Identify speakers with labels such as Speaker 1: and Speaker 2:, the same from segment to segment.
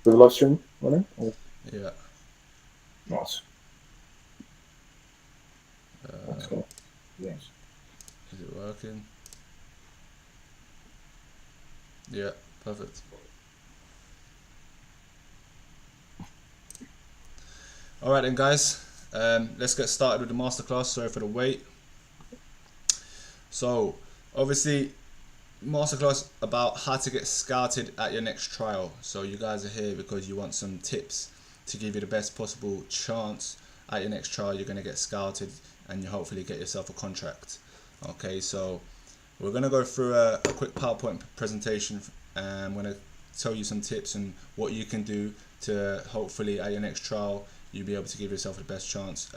Speaker 1: the live stream running? Or?
Speaker 2: Yeah.
Speaker 1: Nice. That's cool. Yes.
Speaker 2: Is it working? Yeah, perfect. Alright then guys, let's get started with the masterclass. Sorry for the wait. So, obviously, masterclass about how to get scouted at your next trial. So you guys are here because you want some tips to give you the best possible chance at your next trial. You're going to get scouted and you hopefully get yourself a contract. Okay, so we're going to go through a quick PowerPoint presentation. I'm going to tell you some tips and what you can do to hopefully at your next trial you'll be able to give yourself the best chance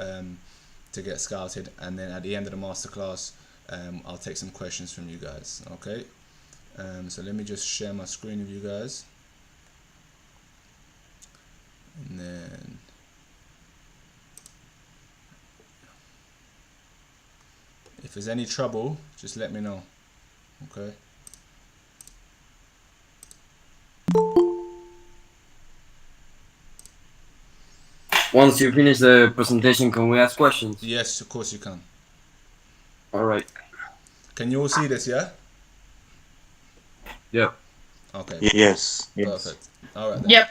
Speaker 2: to get scouted. And then at the end of the masterclass, I'll take some questions from you guys. Okay, so let me just share my screen with you guys, and then if there's any trouble, just let me know. Okay.
Speaker 3: Once you finish the presentation, can we ask questions?
Speaker 2: Yes, of course you can.
Speaker 3: All right.
Speaker 2: Can you all see this? Yeah.
Speaker 3: Yep.
Speaker 2: Okay.
Speaker 4: Yes.
Speaker 2: Perfect. All right then.
Speaker 5: Yep.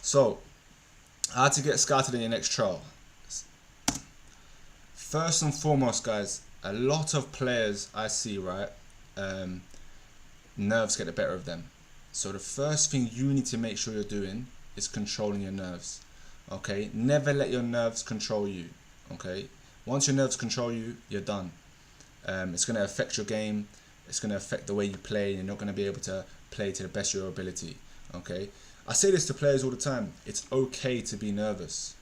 Speaker 2: So, how to get scouted in your next trial? First and foremost, guys, a lot of players I see, right, nerves get the better of them. So the first thing you need to make sure you're doing is controlling your nerves. Okay, never let your nerves control you. Okay, once your nerves control you, you're done. It's going to affect your game. It's going to affect the way you play. You're not going to be able to play to the best of your ability. Okay, I say this to players all the time. It's okay to be nervous.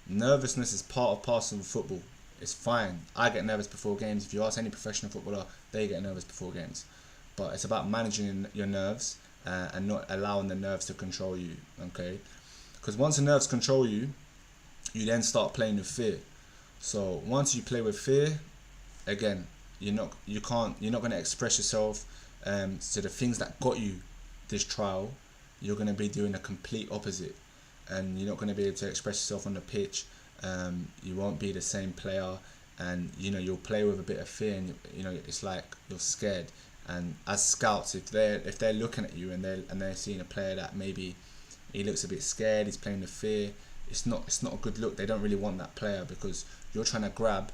Speaker 2: Nervousness is part of parcel of football. It's fine. I get nervous before games. If you ask any professional footballer, they get nervous before games. But it's about managing your nerves and not allowing the nerves to control you. Okay, because once the nerves control you, you then start playing with fear. So once you play with fear, again, you're not going to express yourself to the things that got you this trial. You're going to be doing the complete opposite, and you're not going to be able to express yourself on the pitch. You won't be the same player, and you'll play with a bit of fear, and it's like you're scared. And as scouts, if they're looking at you and they're seeing a player that maybe he looks a bit scared, he's playing with fear, it's not a good look. They don't really want that player because you're trying to grab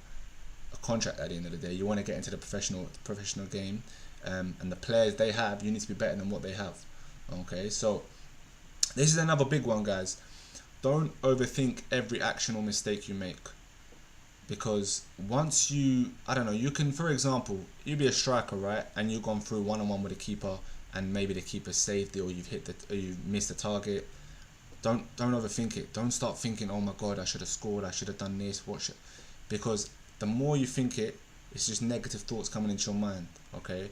Speaker 2: a contract at the end of the day. You want to get into the professional game, and the players they have, you need to be better than what they have. Okay, so this is another big one, guys. Don't overthink every action or mistake you make, because once you can, for example, you be a striker, right, and you've gone through one-on-one with a keeper and maybe the keeper saved it, or you've missed the target. Don't overthink it. Don't start thinking, oh my god, I should have scored, I should have done this, because the more you think it, it's just negative thoughts coming into your mind. Okay,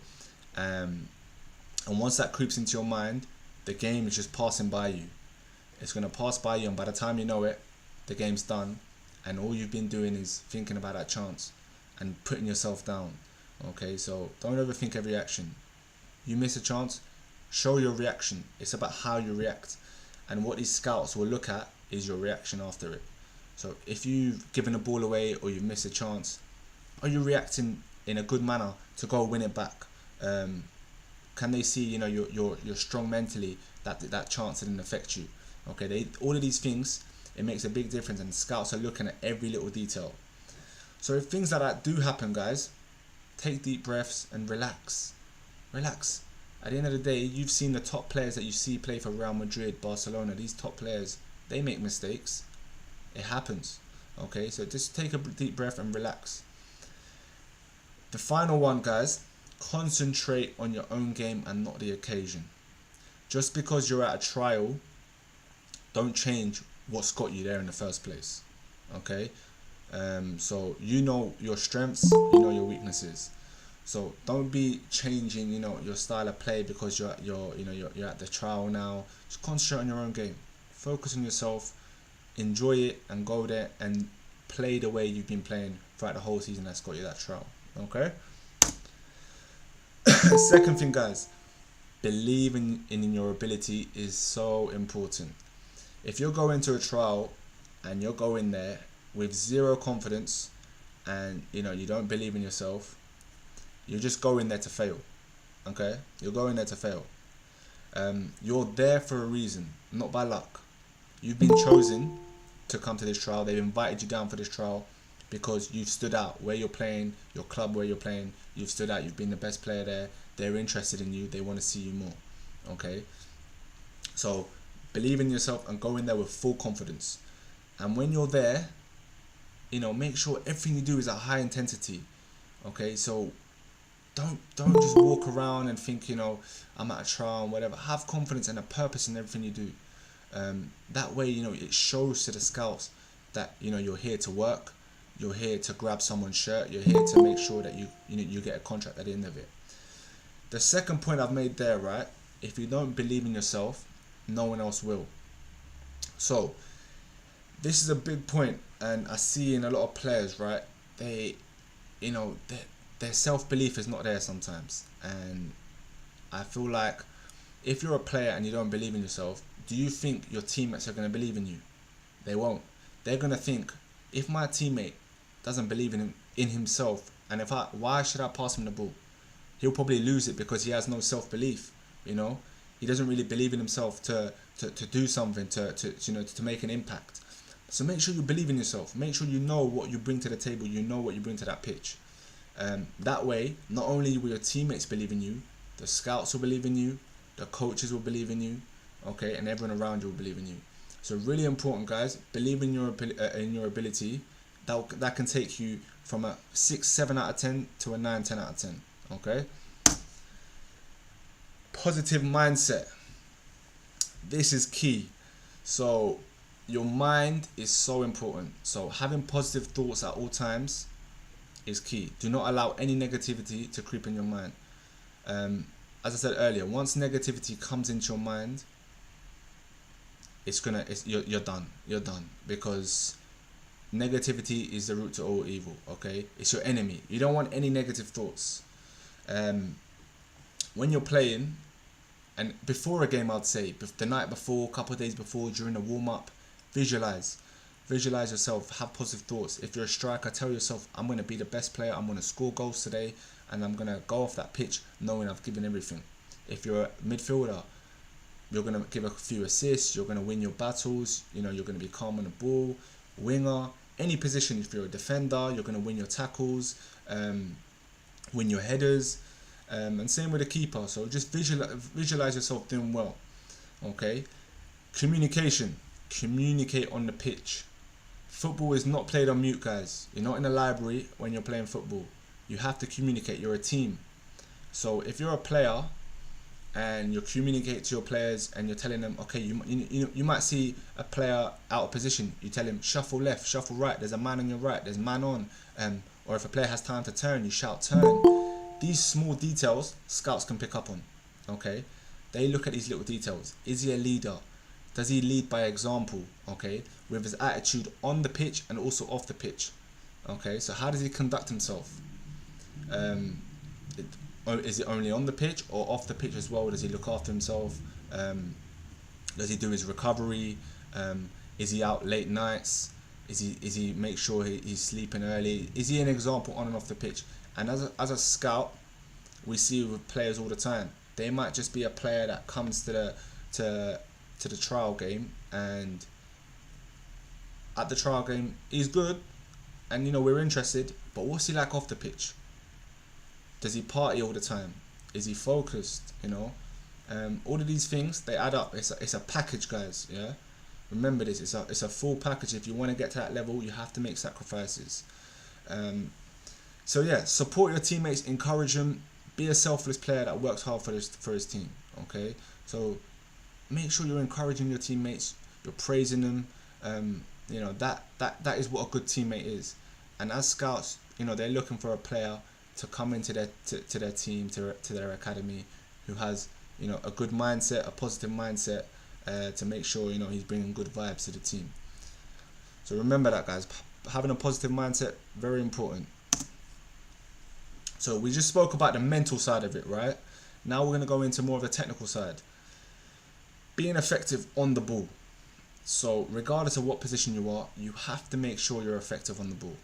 Speaker 2: and once that creeps into your mind, the game is just passing by you. It's going to pass by you, and by the time you know it, the game's done, and all you've been doing is thinking about that chance and putting yourself down. Okay, so don't overthink every action. You miss a chance, show your reaction. It's about how you react, and what these scouts will look at is your reaction after it. So if you've given a ball away or you've missed a chance, are you reacting in a good manner to go win it back? Can they see you're strong mentally, that chance didn't affect you? Okay, all of these things, it makes a big difference, and scouts are looking at every little detail. So if things like that do happen, guys, take deep breaths and relax. Relax. At the end of the day, you've seen the top players that you see play for Real Madrid, Barcelona. These top players, they make mistakes. It happens. Okay, so just take a deep breath and relax. The final one, guys, concentrate on your own game and not the occasion. Just because you're at a trial, don't change what's got you there in the first place. Okay, so you know your strengths, you know your weaknesses. So don't be changing, your style of play because you're at the trial now. Just concentrate on your own game. Focus on yourself, enjoy it, and go there and play the way you've been playing throughout the whole season that's got you that trial. Okay. Second thing, guys, believing in your ability is so important. If you're going to a trial and you're going there with zero confidence and you don't believe in yourself, you're just going there to fail. Okay, you're going there to fail. You're there for a reason, not by luck. You've been chosen to come to this trial. They've invited you down for this trial because you've stood out where you're playing, your club where you're playing. You've stood out. You've been the best player there. They're interested in you. They want to see you more. Okay, so believe in yourself and go in there with full confidence. And when you're there, make sure everything you do is at high intensity. Okay, so don't just walk around and think, I'm at a trial and whatever. Have confidence and a purpose in everything you do. That way, it shows to the scouts that you're here to work. You're here to grab someone's shirt. You're here to make sure that you get a contract at the end of it. The second point I've made there, right? If you don't believe in yourself, no one else will. So this is a big point, and I see in a lot of players, right? Their self-belief is not there sometimes, and I feel like if you're a player and you don't believe in yourself, do you think your teammates are going to believe in you? They won't. They're going to think, if my teammate doesn't believe in himself, and why should I pass him the ball? He'll probably lose it because he has no self-belief. He doesn't really believe in himself to do something, to make an impact. So make sure you believe in yourself. Make sure you know what you bring to the table. You know what you bring to that pitch. That way, not only will your teammates believe in you, the scouts will believe in you, the coaches will believe in you, okay, and everyone around you will believe in you. So really important, guys. Believe in your ability. That can take you from a 6-7 out of 10 to a 9-10 out of 10. Okay. Positive mindset. This is key. So your mind is so important. So having positive thoughts at all times is key. Do not allow any negativity to creep in your mind. As I said earlier, once negativity comes into your mind, you're done. You're done, because negativity is the root to all evil. Okay, it's your enemy. You don't want any negative thoughts. When you're playing, and before a game, I'd say the night before, a couple of days before, during the warm up, visualize yourself. Have positive thoughts. If you're a striker, tell yourself, I'm going to be the best player. I'm going to score goals today, and I'm going to go off that pitch knowing I've given everything. If you're a midfielder, you're going to give a few assists. You're going to win your battles. You're going to be calm on the ball. Winger, any position. If you're a defender, you're going to win your tackles, win your headers, and same with the keeper. So just visualize yourself doing well. Okay, communication. Communicate on the pitch. Football is not played on mute, guys. You're not in a library when you're playing football. You have to communicate. You're a team. So if you're a player and you communicate to your players and you're telling them, okay, you might see a player out of position. You tell him, shuffle left, shuffle right. There's a man on your right. There's a man on. Or if a player has time to turn, you shout turn. These small details, scouts can pick up on. Okay, they look at these little details. Is he a leader? Does he lead by example? Okay, with his attitude on the pitch and also off the pitch. Okay, so how does he conduct himself? Is it only on the pitch or off the pitch as well? Does he look after himself? Does he do his recovery? Is he out late nights? Is he make sure he's sleeping early? Is he an example on and off the pitch? And as a scout, we see with players all the time. They might just be a player that comes to the trial game, and at the trial game he's good, and we're interested. But what's he like off the pitch? Does he party all the time? Is he focused? All of these things, they add up. It's a package, guys. Yeah, remember this. It's a full package. If you want to get to that level, you have to make sacrifices. So yeah, support your teammates, encourage them. Be a selfless player that works hard for his team. Okay, so make sure you're encouraging your teammates. You're praising them. That is what a good teammate is. And as scouts, they're looking for a player to come into their team, to their academy, who has a good mindset, a positive mindset, to make sure he's bringing good vibes to the team. So remember that, guys. Having a positive mindset, very important. So we just spoke about the mental side of it, right? Now we're going to go into more of the technical side. Being effective on the ball. So regardless of what position you are, you have to make sure you're effective on the ball.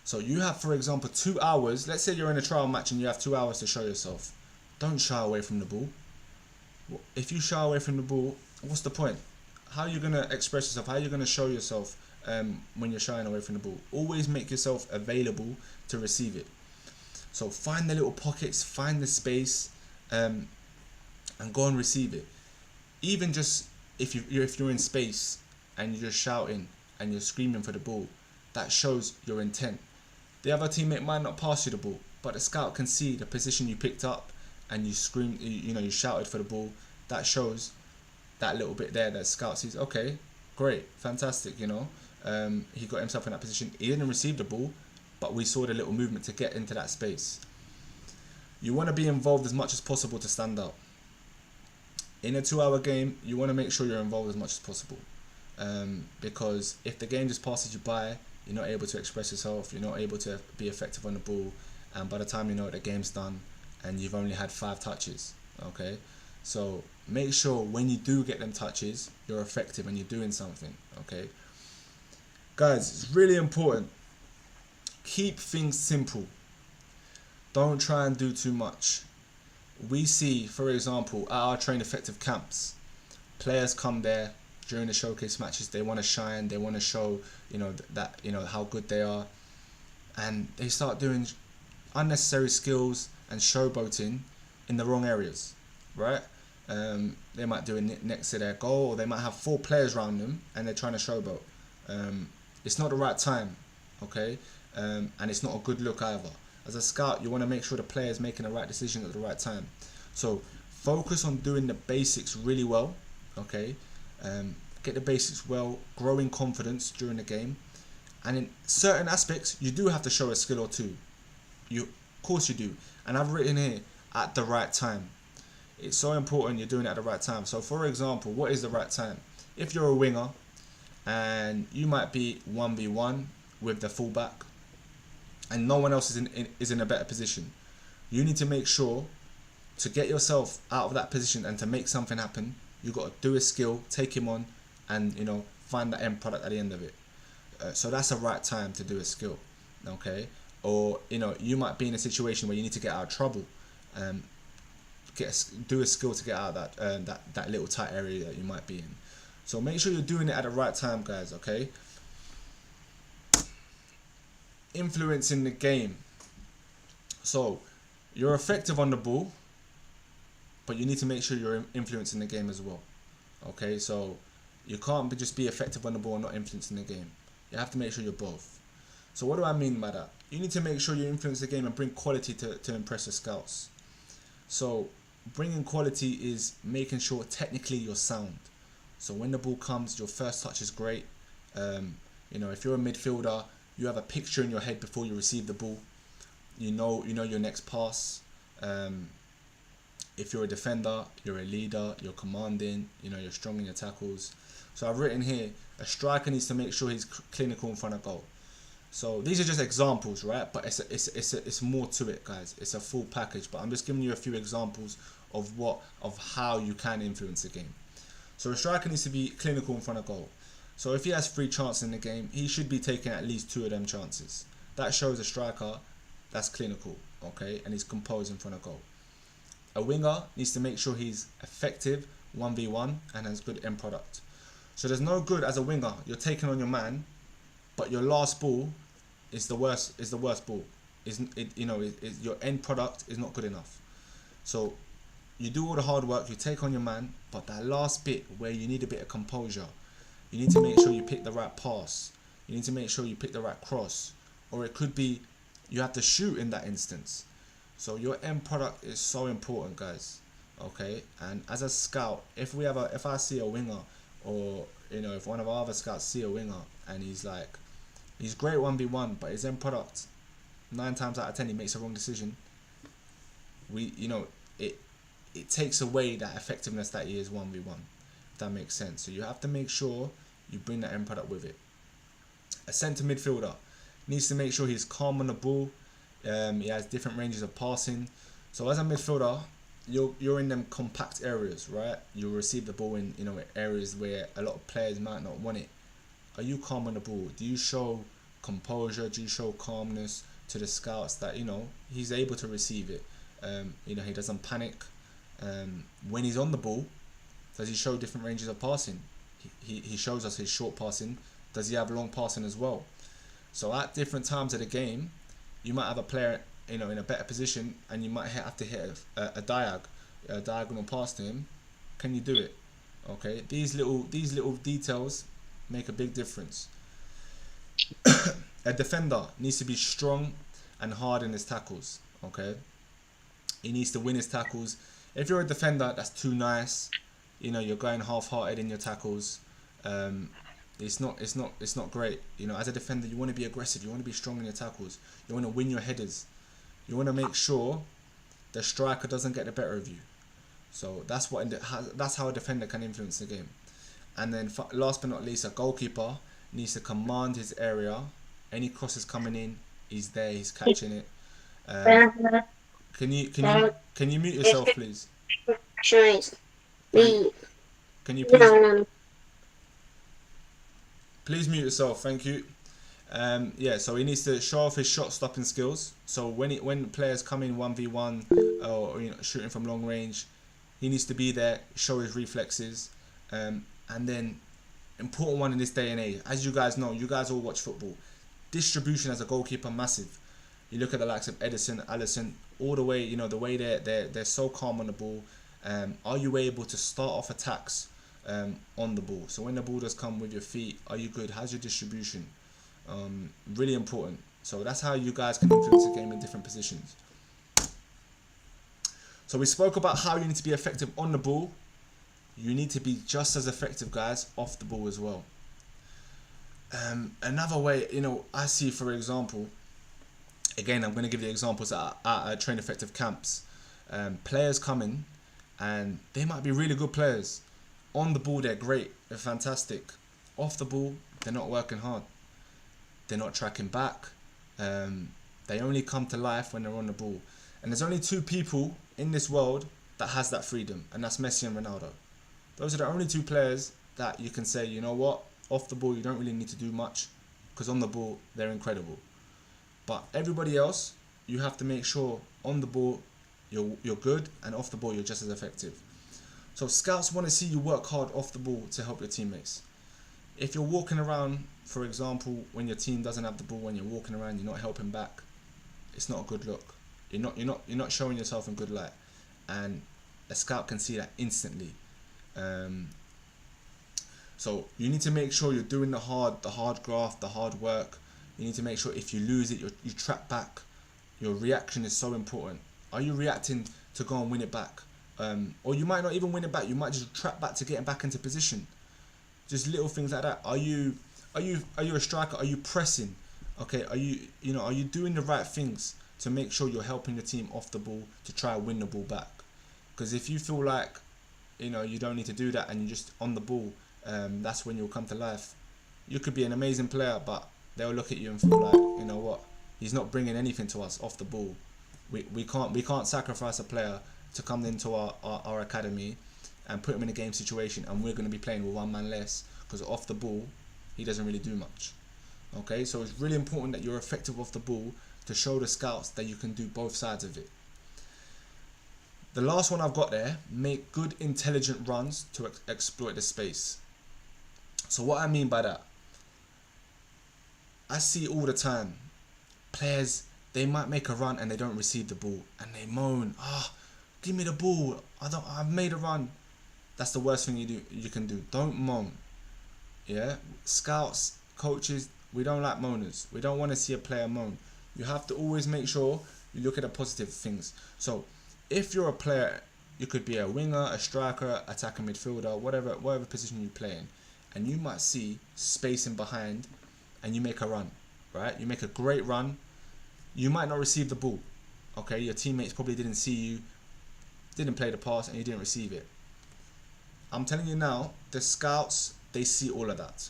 Speaker 2: So you have, for example, 2 hours. Let's say you're in a trial match and you have 2 hours to show yourself. Don't shy away from the ball. If you shy away from the ball, what's the point? How are you going to express yourself? How are you going to show yourself when you're shying away from the ball? Always make yourself available to receive it. So find the little pockets, find the space, and go and receive it. Even just if you're in space and you're just shouting and you're screaming for the ball, that shows your intent. The other teammate might not pass you the ball, but the scout can see the position you picked up and you screamed, you shouted for the ball. That shows that little bit there that scout sees. Okay, great, fantastic. He got himself in that position. He didn't receive the ball, but we saw the little movement to get into that space. You want to be involved as much as possible to stand out. In a 2-hour game, you want to make sure you're involved as much as possible, because if the game just passes you by, you're not able to express yourself, you're not able to be effective on the ball, and by the time you know it, the game's done and you've only had 5 touches. Okay, so make sure when you do get them touches, you're effective and you're doing something. Okay, guys, it's really important. Keep things simple. Don't try and do too much. We see, for example, at our train effective camps, players come there during the showcase matches. They want to shine. They want to show, how good they are, and they start doing unnecessary skills and showboating in the wrong areas, right? They might do it next to their goal, or they might have 4 players around them and they're trying to showboat. It's not the right time, okay? And it's not a good look either. As a scout, you want to make sure the player is making the right decision at the right time. So focus on doing the basics really well, okay? Get the basics well, growing confidence during the game. And in certain aspects, you do have to show a skill or two. Of course you do. And I've written here, at the right time. It's so important you're doing it at the right time. So for example, what is the right time? If you're a winger and you might be 1v1 with the fullback and no one else is in a better position, you need to make sure to get yourself out of that position and to make something happen. You've got to do a skill, take him on, and find that end product at the end of it. So that's the right time to do a skill, okay? Or you might be in a situation where you need to get out of trouble, do a skill to get out of that little tight area that you might be in. So make sure you're doing it at the right time, guys, okay? Influencing the game. So you're effective on the ball, but you need to make sure you're influencing the game as well, okay? So you can't just be effective on the ball and not influencing the game. You have to make sure you're both. So what do I mean by that? You need to make sure you influence the game and bring quality to impress the scouts. So bringing quality is making sure technically you're sound. So when the ball comes, your first touch is great. If you're a midfielder, you have a picture in your head before you receive the ball. You know your next pass. If you're a defender, you're a leader, you're commanding, you're strong in your tackles. So I've written here, a striker needs to make sure he's clinical in front of goal. So these are just examples, right? But it's more to it, guys. It's a full package, but I'm just giving you a few examples of how you can influence the game. So a striker needs to be clinical in front of goal. So if he has 3 chances in the game, he should be taking at least 2 of them chances. That shows a striker that's clinical, okay? And he's composed in front of goal. A winger needs to make sure he's effective 1v1 and has good end product. So there's no good as a winger. You're taking on your man, but your last ball is the worst ball. Your end product is not good enough. So you do all the hard work, you take on your man, but that last bit where you need a bit of composure, you need to make sure you pick the right pass. You need to make sure you pick the right cross. Or it could be you have to shoot in that instance. So your end product is so important, guys. Okay? And as a scout, if I see a winger, or if one of our other scouts see a winger and he's great 1v1, but his end product 9 times out of 10 he makes a wrong decision, it takes away that effectiveness that he is 1v1, if that makes sense. So you have to make sure you bring that end product with it. A centre midfielder needs to make sure he's calm on the ball. He has different ranges of passing. So as a midfielder, you're in them compact areas, right? You'll receive the ball in, you know, areas where a lot of players might not want it. Are you calm on the ball? Do you show composure? Do you show calmness to the scouts that, you know, he's able to receive it? You know, he doesn't panic. When he's on the ball, does he show different ranges of passing? He shows us his short passing. Does he have long passing as well? So at different times of the game, you might have a player, you know, in a better position, and you might have to hit a diagonal pass to him. Can you do it? Okay, these little details make a big difference. A defender needs to be strong and hard in his tackles. Okay, he needs to win his tackles. If you're a defender that's too nice, you know, you're going half-hearted in your tackles, it's not great. You know, as a defender, you want to be aggressive. You want to be strong in your tackles. You want to win your headers. You want to make sure the striker doesn't get the better of you. So that's how a defender can influence the game. And then last but not least, a goalkeeper needs to command his area. Any crosses coming in, he's there. He's catching it. Can you mute yourself, please? Can you please mute yourself? Thank you. Yeah, so he needs to show off his shot stopping skills. So when players come in 1v1 or you know, shooting from long range, he needs to be there, show his reflexes. And then important one in this day and age, as you guys know, you guys all watch football. Distribution as a goalkeeper, massive. You look at the likes of Edison, Alisson, all the way, you know, the way they're so calm on the ball. Are you able to start off attacks on the ball? So when the ball does come with your feet, are you good? How's your distribution? Really important. So that's how you guys can influence the game in different positions. So we spoke about how you need to be effective on the ball. You need to be just as effective, guys, off the ball as well. Another way, you know, I see, for example, again, I'm going to give you examples at train effective camps. Players come in and they might be really good players. On the ball, they're great, they're fantastic. Off the ball, they're not working hard. They're not tracking back. They only come to life when they're on the ball. And there's only two people in this world that has that freedom, and that's Messi and Ronaldo. Those are the only two players that you can say, you know what, off the ball you don't really need to do much, because on the ball they're incredible. But everybody else, you have to make sure on the ball you're good, and off the ball you're just as effective. So scouts want to see you work hard off the ball to help your teammates. If you're walking around, for example, when your team doesn't have the ball, when you're walking around, you're not helping back, it's not a good look. You're not showing yourself in good light, and a scout can see that instantly. So you need to make sure you're doing the hard graft, the hard work. You need to make sure if you lose it, you track back. Your reaction is so important. Are you reacting to go and win it back? Or you might not even win it back. You might just track back to getting back into position. Just little things like that. Are you a striker? Are you pressing? Okay. Are you doing the right things to make sure you're helping your team off the ball to try and win the ball back? Because if you feel like you don't need to do that and you're just on the ball, that's when you'll come to life. You could be an amazing player, but they'll look at you and feel like, you know what, he's not bringing anything to us off the ball. We can't sacrifice a player to come into our academy and put him in a game situation, and we're going to be playing with one man less because off the ball he doesn't really do much. Okay, so it's really important that you're effective off the ball to show the scouts that you can do both sides of it. The last one I've got there, make good intelligent runs to exploit the space. So what I mean by that, I see all the time players, they might make a run and they don't receive the ball and they moan, give me the ball, I've made a run. That's the worst thing you can do. Don't moan. Yeah, scouts, coaches, we don't like moaners. We don't want to see a player moan. You have to always make sure you look at the positive things. So if you're a player, you could be a winger, a striker, attacking midfielder, whatever position you play in, and you might see space in behind and you make a run, right? You make a great run. You might not receive the ball. Okay, your teammates probably didn't see you, didn't play the pass, and you didn't receive it. I'm telling you now, the scouts, they see all of that.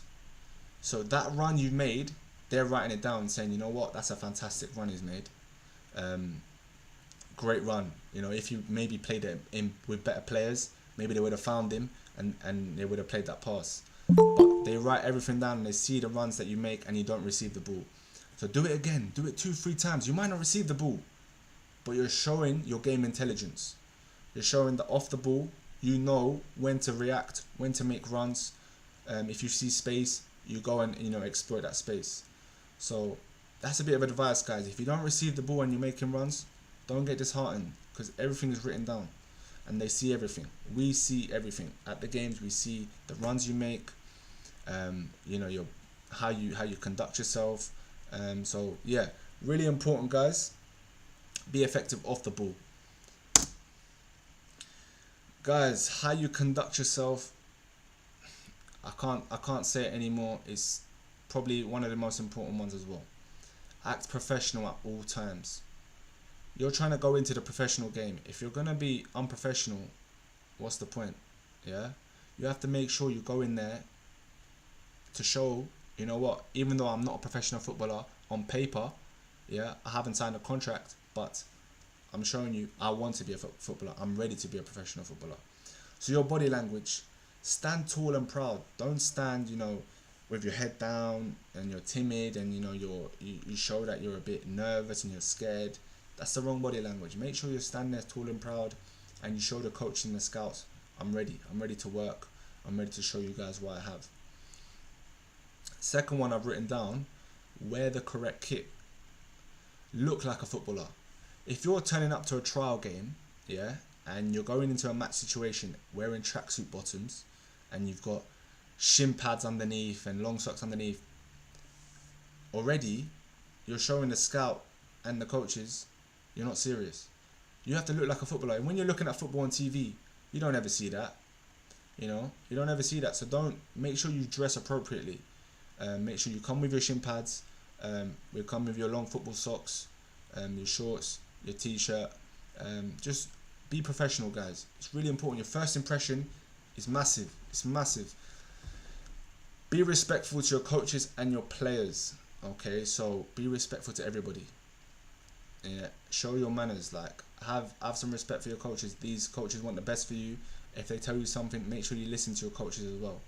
Speaker 2: So that run you made, they're writing it down saying, you know what, that's a fantastic run he's made. great run. You know, if you maybe played it in with better players, maybe they would have found him and they would have played that pass. But they write everything down and they see the runs that you make and you don't receive the ball. So do it again. Do it 2-3 times. You might not receive the ball, but you're showing your game intelligence. You're showing that off the ball, you know when to react, when to make runs. If you see space, you go and exploit that space. So that's a bit of advice, guys. If you don't receive the ball and you're making runs, don't get disheartened, because everything is written down and they see everything. We see everything at the games. We see the runs you make, your how you conduct yourself. So yeah, really important, guys. Be effective off the ball, guys. How you conduct yourself, I can't say it anymore. It's probably one of the most important ones as well. Act professional at all times. You're trying to go into the professional game. If you're gonna be unprofessional, what's the point? Yeah, you have to make sure you go in there to show, you know what, even though I'm not a professional footballer on paper, yeah, I haven't signed a contract, but I'm showing you I want to be a footballer. I'm ready to be a professional footballer. So your body language, stand tall and proud. Don't stand, with your head down and you're timid and you show that you're a bit nervous and you're scared. That's the wrong body language. Make sure you're standing there tall and proud and you show the coach and the scouts, I'm ready to work. I'm ready to show you guys what I have. Second one I've written down, wear the correct kit. Look like a footballer. If you're turning up to a trial game, yeah, and you're going into a match situation wearing tracksuit bottoms and you've got shin pads underneath and long socks underneath, already you're showing the scout and the coaches you're not serious. You have to look like a footballer. And when you're looking at football on TV, you don't ever see that. You don't ever see that. So make sure you dress appropriately. Make sure you come with your shin pads. We come with your long football socks, your shorts, your t-shirt. Just be professional, guys. It's really important. Your first impression is massive. It's massive. Be respectful to your coaches and your players. Okay, so be respectful to everybody. Yeah, show your manners. Like have some respect for your coaches. These coaches want the best for you. If they tell you something, make sure you listen to your coaches as well.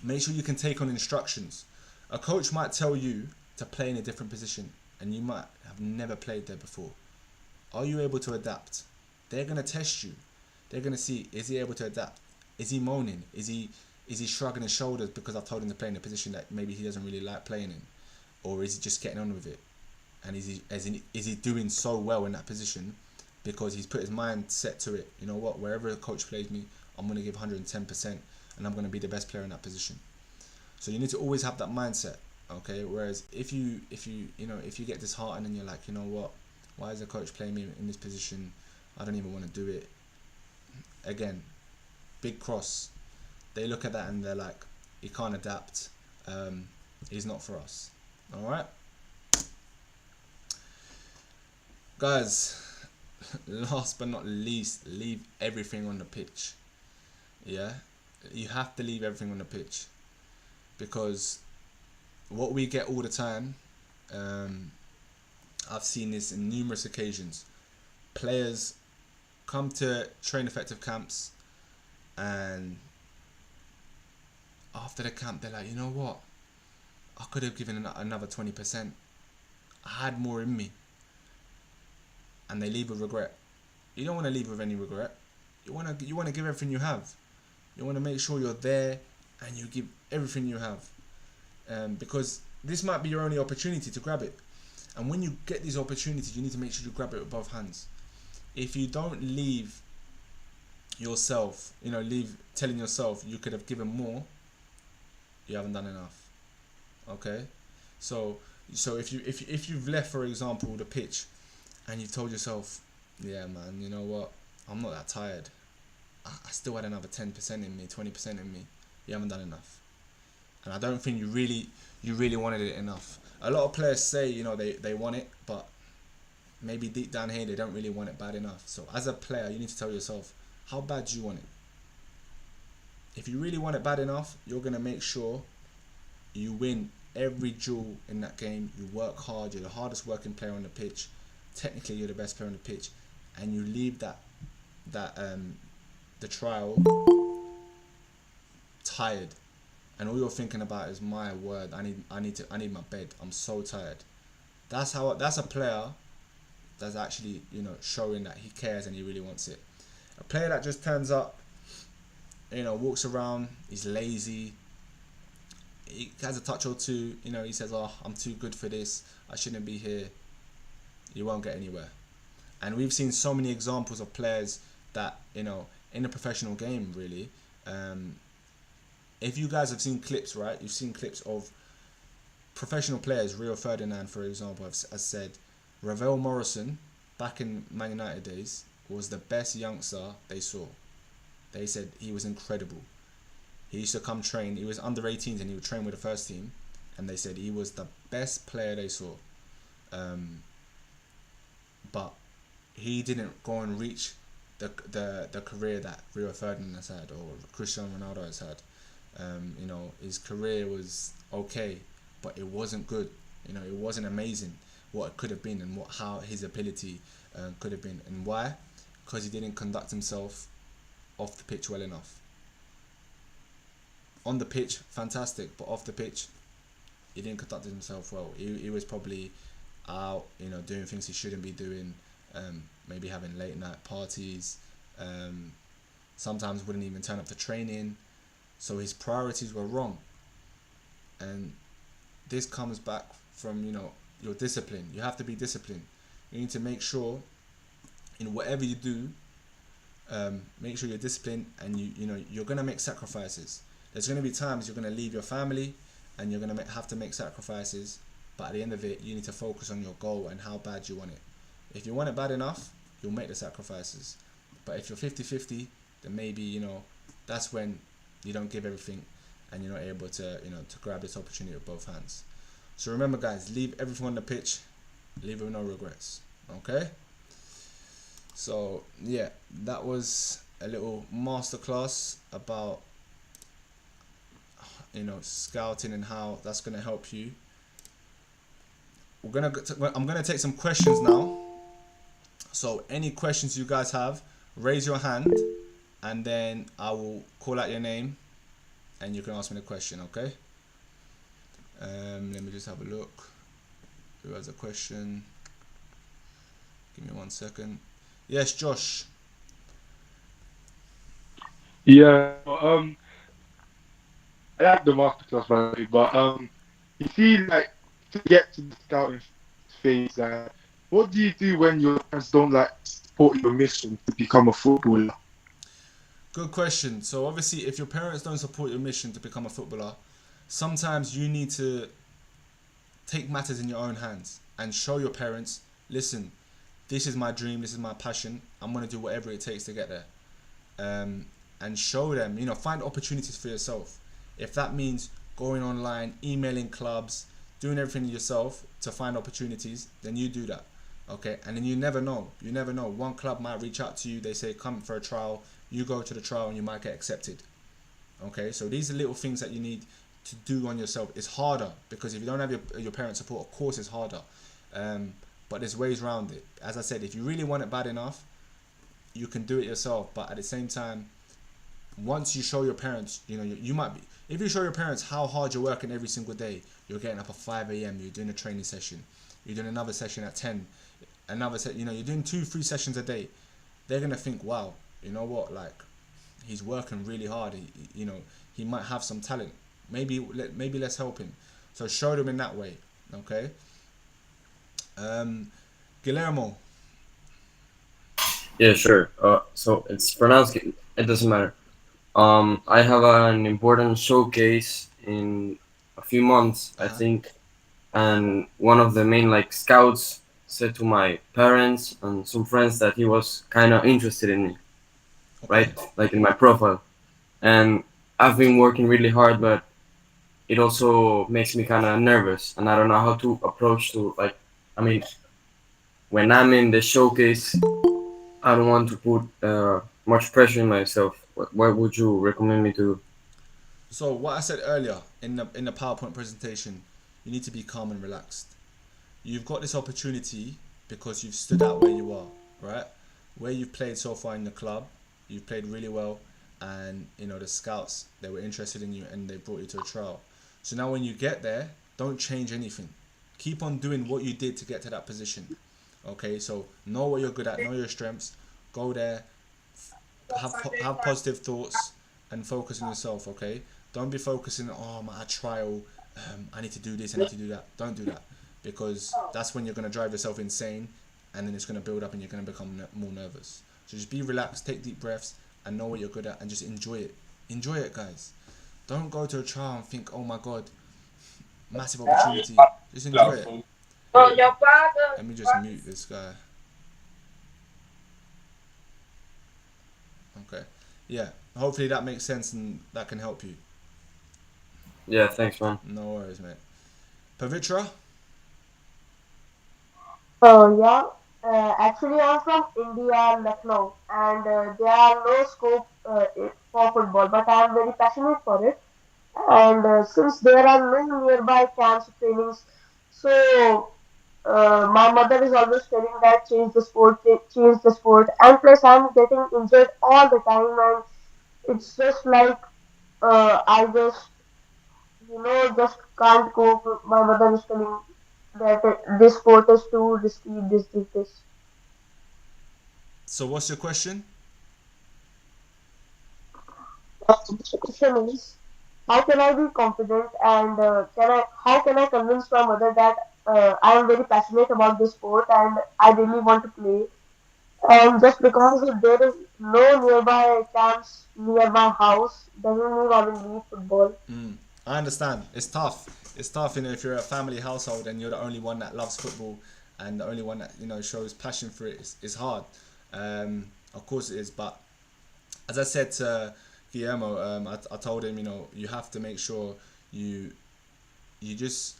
Speaker 2: Make sure you can take on instructions. A coach might tell you to play in a different position and you might have never played there before. Are you able to adapt? They're going to test you. They're going to see, is he able to adapt? Is he moaning? Is he shrugging his shoulders because I've told him to play in a position that maybe he doesn't really like playing in? Or is he just getting on with it? And is he doing so well in that position because he's put his mind set to it? You know what, wherever a coach plays me, I'm going to give 110% and I'm going to be the best player in that position. So you need to always have that mindset, okay? Whereas if you get disheartened and you're like, you know what, why is the coach playing me in this position? I don't even want to do it. Again, big cross. They look at that and they're like, he can't adapt. He's not for us. All right, guys. Last but not least, leave everything on the pitch. Yeah, you have to leave everything on the pitch, because what we get all the time, I've seen this in numerous occasions. Players come to train effective camps and after the camp they're like, you know what, I could have given another 20%. I had more in me. And they leave with regret. You don't want to leave with any regret. You want to give everything you have. You want to make sure you're there and you give everything you have. Because this might be your only opportunity to grab it. And when you get these opportunities, you need to make sure you grab it with both hands. If you don't leave yourself, telling yourself you could have given more, you haven't done enough. Okay? So if you've left, for example, the pitch and you've told yourself, yeah man, you know what, I'm not that tired, I still had another 10% in me, 20% in me, you haven't done enough. And I don't think you really wanted it enough. A lot of players say, they want it, but maybe deep down here they don't really want it bad enough. So as a player, you need to tell yourself, how bad do you want it? If you really want it bad enough, you're going to make sure you win every duel in that game. You work hard, you're the hardest working player on the pitch technically you're the best player on the pitch, and you leave the trial tired, and all you're thinking about is, my word, I need my bed. I'm so tired. That's a player that's actually, you know, showing that he cares and he really wants it. A player that just turns up, you know, walks around, he's lazy, he has a touch or two, you know, he says, oh, I'm too good for this, I shouldn't be here, you won't get anywhere. And we've seen so many examples of players that, you know, in the professional game, really, if you guys have seen clips, right, you've seen clips of professional players. Rio Ferdinand, for example, has said Ravel Morrison, back in Man United days, was the best youngster they saw. They said he was incredible. He used to come train. He was under 18s and he would train with the first team, and they said he was the best player they saw. But he didn't go and reach the career that Rio Ferdinand has had, or Cristiano Ronaldo has had. You know, his career was okay, but it wasn't good. You know, it wasn't amazing what it could have been, and how his ability could have been. And why? Because he didn't conduct himself off the pitch well enough. On the pitch, fantastic, but off the pitch, he didn't conduct himself well. He was probably out, you know, doing things he shouldn't be doing, maybe having late night parties, sometimes wouldn't even turn up to training. So his priorities were wrong. And this comes back from, you know, your discipline. You have to be disciplined. You need to make sure in whatever you do, make sure you're disciplined, and you know, you're going to make sacrifices. There's going to be times you're going to leave your family and you're going to have to make sacrifices, but at the end of it, you need to focus on your goal and how bad you want it. If you want it bad enough, you'll make the sacrifices. But if you're 50-50, then maybe, you know, that's when you don't give everything and you're not able to, you know, to grab this opportunity with both hands. So remember, guys, leave everything on the pitch, leave with no regrets. Okay? So yeah, that was a little masterclass about, you know, scouting and how that's going to help you. I'm gonna take some questions now. So any questions you guys have, raise your hand, and then I will call out your name and you can ask me the question, okay? Let me just have a look. Who has a question? Give me 1 second. Yes, Josh.
Speaker 4: Yeah, I like the masterclass, by the way, but you see, like, to get to the scouting phase, what do you do when your parents don't like support your mission to become a footballer?
Speaker 2: Good question. So obviously, if your parents don't support your mission to become a footballer, sometimes you need to take matters in your own hands and show your parents, listen, this is my dream, this is my passion, I'm going to do whatever it takes to get there. And show them, you know, find opportunities for yourself. If that means going online, emailing clubs, doing everything yourself to find opportunities, then you do that. Okay, and then you never know. One club might reach out to you, they say come for a trial, you go to the trial and you might get accepted. Okay, so these are little things that you need to do on yourself. It's harder because if you don't have your parents' support, of course it's harder. But there's ways around it. As I said, if you really want it bad enough, you can do it yourself. But at the same time, once you show your parents, you know, you might be, if you show your parents how hard you're working every single day, you're getting up at 5 a.m, you're doing a training session, you're doing another session at 10, you know, you're doing 2-3 sessions a day, they're going to think, wow, you know what, like, he's working really hard, you know, he might have some talent, maybe let's help him. So show them in that way, okay? Guillermo.
Speaker 3: Yeah, sure. So it's pronounced. It doesn't matter. I have an important showcase in a few months, I think, and one of the main like scouts said to my parents and some friends that he was kind of interested in me,
Speaker 2: Okay.
Speaker 3: right? Like in my profile, and I've been working really hard, but it also makes me kind of nervous, and I don't know how to approach to like. I mean, when I'm in the showcase, I don't want to put much pressure in myself. What would you recommend me to do?
Speaker 2: So what I said earlier in the PowerPoint presentation, you need to be calm and relaxed. You've got this opportunity because you've stood out where you are, right? Where you've played so far in the club, you've played really well, and the scouts, they were interested in you and they brought you to a trial. So now when you get there, don't change anything. Keep on doing what you did to get to that position. Okay, so know what you're good at, know your strengths, go there, have positive thoughts, and focus on yourself. Okay, don't be focusing on my trial. I need to do this, I need to do that. Don't do that, because that's when you're gonna drive yourself insane, and then it's gonna build up, and you're gonna become more nervous. So just be relaxed, take deep breaths, and know what you're good at, and just enjoy it. Enjoy it, guys. Don't go to a trial and think, oh my god, massive opportunity. Just enjoy it. Let me just mute this guy. Okay. Yeah. Hopefully that makes sense and that can help you.
Speaker 3: Yeah, thanks, man.
Speaker 2: No worries, mate. Pavitra?
Speaker 5: Yeah. Actually, I'm from India, Lucknow, and there are no scope for football, but I'm very passionate for it. And since there are no nearby camps trainings, so my mother is always telling that change the sport, change the sport, and plus I'm getting injured all the time, and it's just like I just just can't cope. My mother is telling that this sport is too risky, this.
Speaker 2: So what's your question?
Speaker 5: The question is, how can I be confident and how can I convince my mother that I am very passionate about this sport and I really want to play? And just because there is no nearby camps near my house doesn't mean I will leave football.
Speaker 2: I understand. It's tough. It's tough, if you're a family household and you're the only one that loves football and the only one that, shows passion for it. It's hard. Of course it is. But as I said to Guillermo, I told him, you have to make sure you just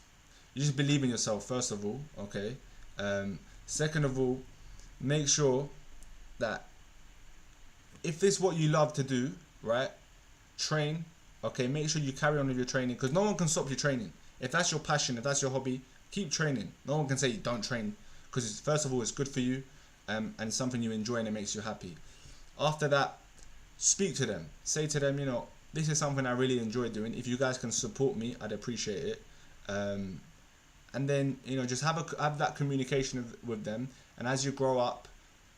Speaker 2: believe in yourself, first of all, okay? Second of all, make sure that if it's what you love to do, right, train, okay, make sure you carry on with your training, because no one can stop you training. If that's your passion, if that's your hobby, keep training. No one can say don't train, because first of all, it's good for you, and something you enjoy and it makes you happy. After that, speak to them. Say to them, this is something I really enjoy doing. If you guys can support me, I'd appreciate it. And then, just have that communication with them. And as you grow up,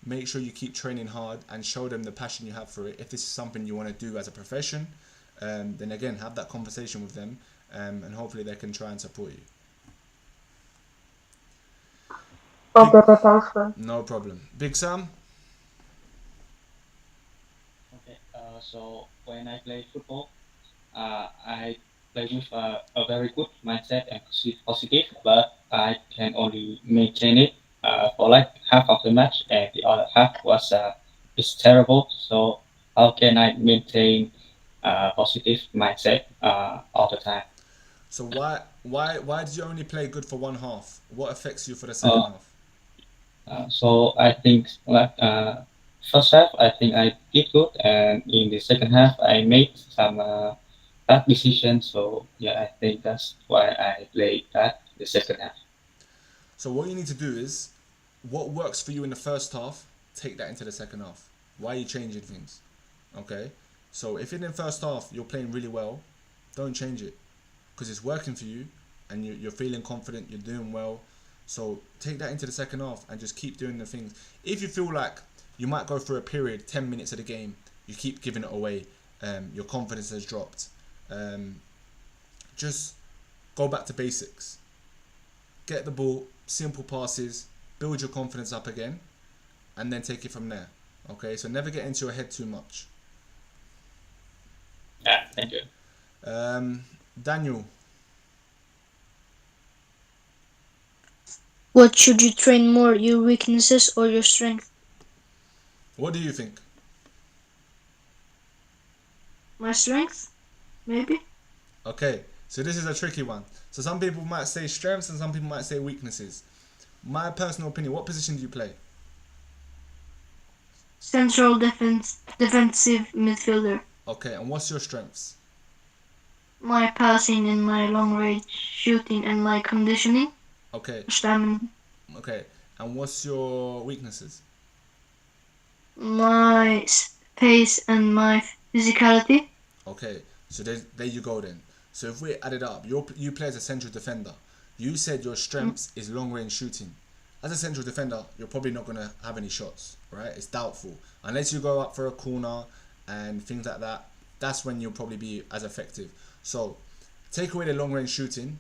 Speaker 2: make sure you keep training hard and show them the passion you have for it. If this is something you want to do as a profession, then again, have that conversation with them, and hopefully they can try and support you.
Speaker 5: Okay, thanks, man.
Speaker 2: No problem. Big Sam?
Speaker 6: Okay, so when I play football, I play with a very good mindset and positive, but I can only maintain it for like half of the match, and the other half was is terrible. So how can I maintain positive mindset all the time?
Speaker 2: So why did you only play good for one half? What affects you for the second half?
Speaker 6: So I think like first half I think I did good, and in the second half I made some bad decisions. So yeah, I think that's why I played that the second half.
Speaker 2: So what you need to do is, what works for you in the first half, take that into the second half. Why are you changing things? Okay? So if in the first half you're playing really well, don't change it, because it's working for you and you're feeling confident, you're doing well. So take that into the second half and just keep doing the things. If you feel like you might go through a period, 10 minutes of the game, you keep giving it away, your confidence has dropped, just go back to basics. Get the ball, simple passes, build your confidence up again, and then take it from there. Okay, so never get into your head too much.
Speaker 6: Yeah, thank you.
Speaker 2: Daniel,
Speaker 7: What should you train more, your weaknesses or your strength?
Speaker 2: what do you think?
Speaker 7: My strength? Maybe?
Speaker 2: Okay, so this is a tricky one. So some people might say strengths and some people might say weaknesses. My personal opinion, what position do you play?
Speaker 7: Central defensive midfielder.
Speaker 2: Okay, and what's your strengths?
Speaker 7: My passing and my long range shooting and my conditioning.
Speaker 2: Okay,
Speaker 7: Stamina.
Speaker 2: okay. And what's your weaknesses?
Speaker 7: My pace and my physicality.
Speaker 2: Okay, so there you go then. So if we add it up, you play as a central defender. You said your strengths is long range shooting. As a central defender, you're probably not gonna have any shots, right? It's doubtful unless you go up for a corner and things like that. That's when you'll probably be as effective. So take away the long range shooting,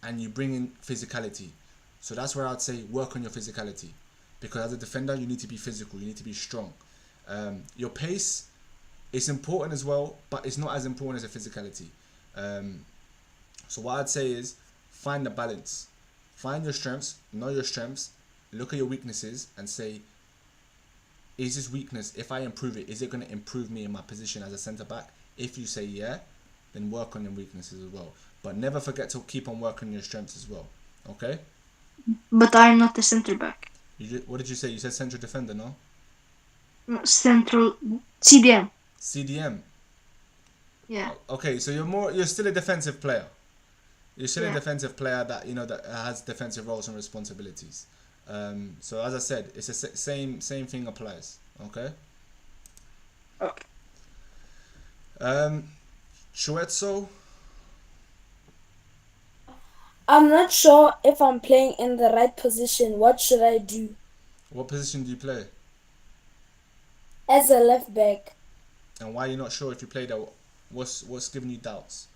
Speaker 2: and you bring in physicality. So that's where I'd say work on your physicality, because as a defender, you need to be physical. You need to be strong. Your pace is important as well, but it's not as important as the physicality. So what I'd say is find the balance. Find your strengths, know your strengths, look at your weaknesses and say, is this weakness, if I improve it, is it going to improve me in my position as a centre back? If you say yeah, then work on your weaknesses as well. But never forget to keep on working on your strengths as well. Okay?
Speaker 7: But I'm not a center back.
Speaker 2: What did you say? You said central defender, no?
Speaker 7: No, central CDM.
Speaker 2: CDM.
Speaker 7: Yeah.
Speaker 2: Okay, so you're still a defensive player. You're still a
Speaker 7: Yeah.
Speaker 2: defensive player that that has defensive roles and responsibilities. So as I said, it's the same thing applies. Okay.
Speaker 7: Okay.
Speaker 2: Chuetso,
Speaker 8: I'm not sure if I'm playing in the right position. What should I do?
Speaker 2: what position do you play?
Speaker 8: As a left back,
Speaker 2: And why are you not sure if you play that? What's giving you doubts?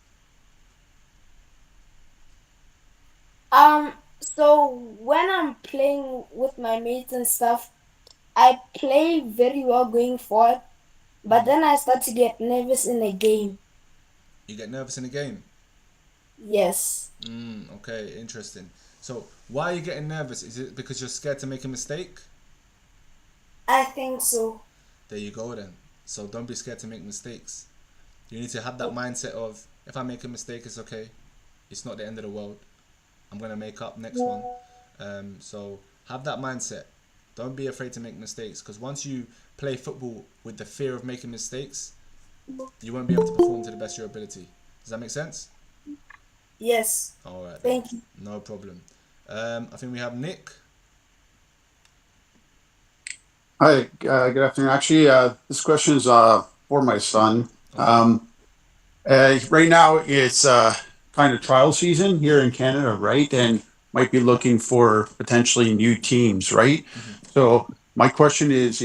Speaker 8: so when I'm playing with my mates and stuff, I play very well going forward, but then I start to get nervous in the game.
Speaker 2: You get nervous in the game.
Speaker 8: Yes,
Speaker 2: Okay, interesting. So why are you getting nervous? Is it because you're scared to make a mistake?
Speaker 8: I think so.
Speaker 2: There you go then. So don't be scared to make mistakes. You need to have that mindset of, if I make a mistake, it's okay. It's not the end of the world. I'm gonna make up next one. So have that mindset. Don't be afraid to make mistakes, because once you play football with the fear of making mistakes, you won't be able to perform to the best of your ability. Does that make sense?
Speaker 8: Yes,
Speaker 2: All right.
Speaker 8: thank you.
Speaker 2: No problem. I think we have Nick.
Speaker 9: Hi, good afternoon. Actually, this question is for my son. Right now, it's kind of trial season here in Canada, right? And might be looking for potentially new teams, right? So my question is,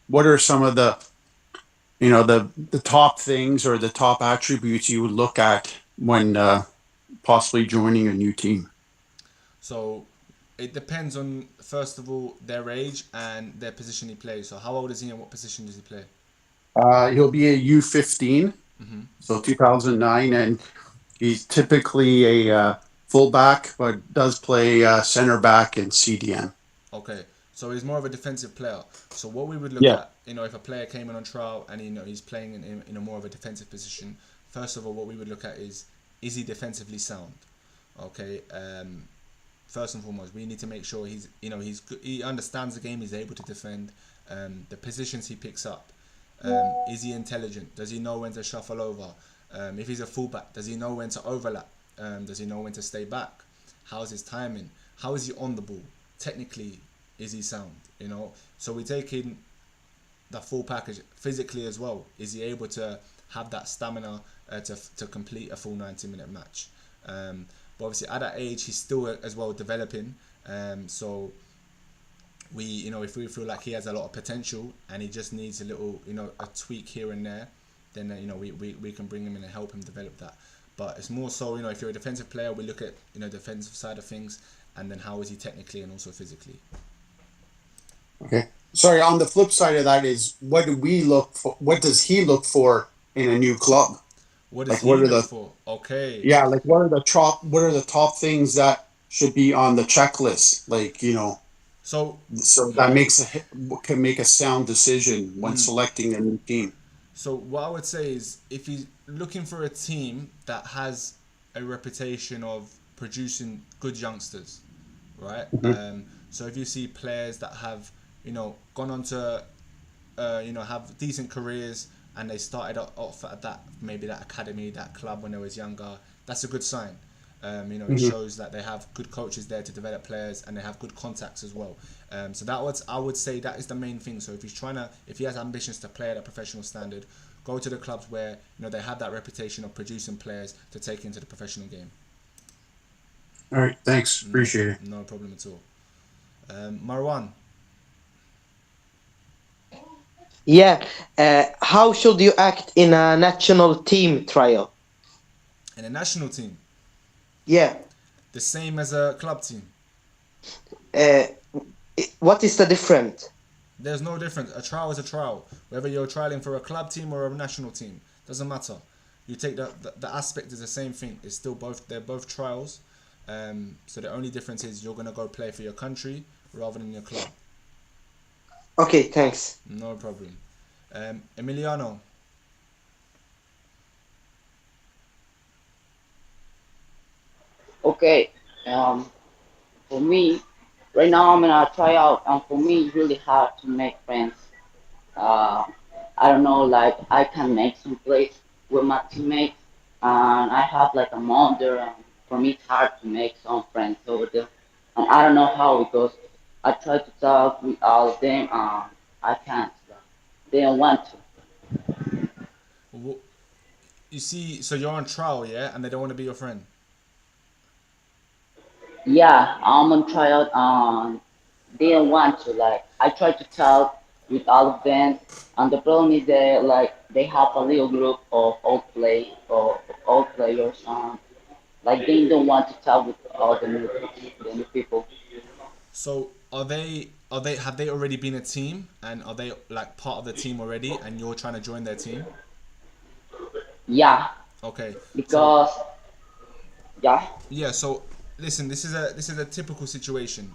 Speaker 9: what are some of the top things or the top attributes you would look at when possibly joining a new team?
Speaker 2: So it depends on, first of all, their age and their position he plays. So how old is he and what position does he play?
Speaker 9: He'll be a U15, so 2009, and he's typically a fullback, but does play center back and CDM.
Speaker 2: Okay, so he's more of a defensive player. So what we would look
Speaker 9: Yeah.
Speaker 2: at, if a player came in on trial and he's playing in a more of a defensive position, first of all, what we would look at is he defensively sound? Okay, first and foremost, we need to make sure he understands the game, he's able to defend. The positions he picks up, is he intelligent? Does he know when to shuffle over? If he's a fullback, does he know when to overlap? Does he know when to stay back? How's his timing? How is he on the ball? Technically, is he sound? So we take in the full package physically as well. Is he able to have that stamina to complete a full 90-minute match? But obviously at that age he's still as well developing. So we, if we feel like he has a lot of potential and he just needs a little, a tweak here and there, then we can bring him in and help him develop that. But it's more so, if you're a defensive player, we look at defensive side of things, and then how is he technically and also physically.
Speaker 9: Okay. Sorry. On the flip side of that is, what do we look for? What does he look for in a new club?
Speaker 2: What does
Speaker 9: Like,
Speaker 2: he
Speaker 9: what are
Speaker 2: look
Speaker 9: the
Speaker 2: for? Okay.
Speaker 9: yeah? Like, what are the top things that should be on the checklist? Like,
Speaker 2: So
Speaker 9: that can make a sound decision when selecting a new team.
Speaker 2: So what I would say is, if he's looking for a team that has a reputation of producing good youngsters, right? So if you see players that have, gone on to, have decent careers and they started off at that academy, that club when they was younger, that's a good sign. It shows that they have good coaches there to develop players, and they have good contacts as well. So I would say that is the main thing. So if he has ambitions to play at a professional standard, go to the clubs where they have that reputation of producing players to take into the professional game.
Speaker 9: All right, thanks. Appreciate it.
Speaker 2: No problem at all. Marwan.
Speaker 10: Yeah. How should you act in a national team trial?
Speaker 2: In a national team,
Speaker 10: Yeah.
Speaker 2: the same as a club team.
Speaker 10: What is the difference?
Speaker 2: There's no difference. A trial is a trial. Whether you're trialing for a club team or a national team, doesn't matter. You take the aspect is the same thing. It's still they're both trials. So the only difference is you're gonna go play for your country rather than your club.
Speaker 10: Okay, thanks.
Speaker 2: No problem. Emiliano.
Speaker 11: Okay. For me, right now I'm in a tryout, and for me it's really hard to make friends. Uh, I don't know, like I can make some plays with my teammates, and I have like a mom there, and for me it's hard to make some friends over there. And I don't know how because I try to talk with all of them, I can't. They don't want to.
Speaker 2: You see, so you're on trial, yeah, and they don't want to be your friend.
Speaker 11: Yeah, I'm on tryout, and they don't want to. Like I try to talk with all of them, and the problem is that like they have a little group of old players, like they don't want to talk with all the new people.
Speaker 2: So have they already been a team, and are they like part of the team already, and you're trying to join their team?
Speaker 11: Yeah,
Speaker 2: Okay.
Speaker 11: because yeah.
Speaker 2: Yeah. So listen, this is a typical situation.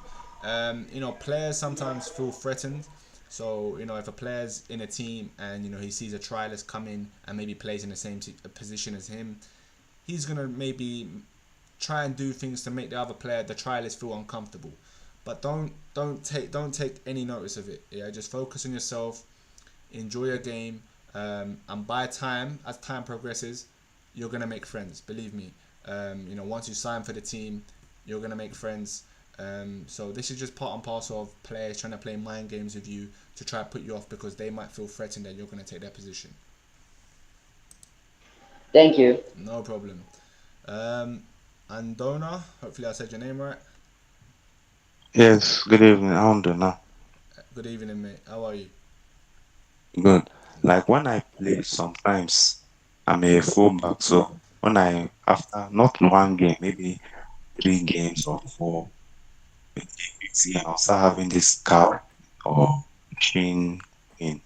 Speaker 2: Players sometimes feel threatened. So if a player's in a team and he sees a trialist come in and maybe plays in the same position as him, he's gonna maybe try and do things to make the other player, the trialist, feel uncomfortable. But don't take any notice of it. Yeah, just focus on yourself, enjoy your game, and as time progresses, you're gonna make friends. Believe me. Once you sign for the team, you're gonna make friends. So this is just part and parcel of players trying to play mind games with you to try to put you off because they might feel threatened that you're gonna take their position.
Speaker 11: Thank you.
Speaker 2: No problem. Andona, hopefully I said your name right.
Speaker 12: Yes, good evening. How am I doing now?
Speaker 2: Good evening, mate. How are you?
Speaker 12: Good. Like when I play, sometimes I'm a fullback. So when after not one game, maybe 3 games or four, it's game, I'll start having this calf or shin pain,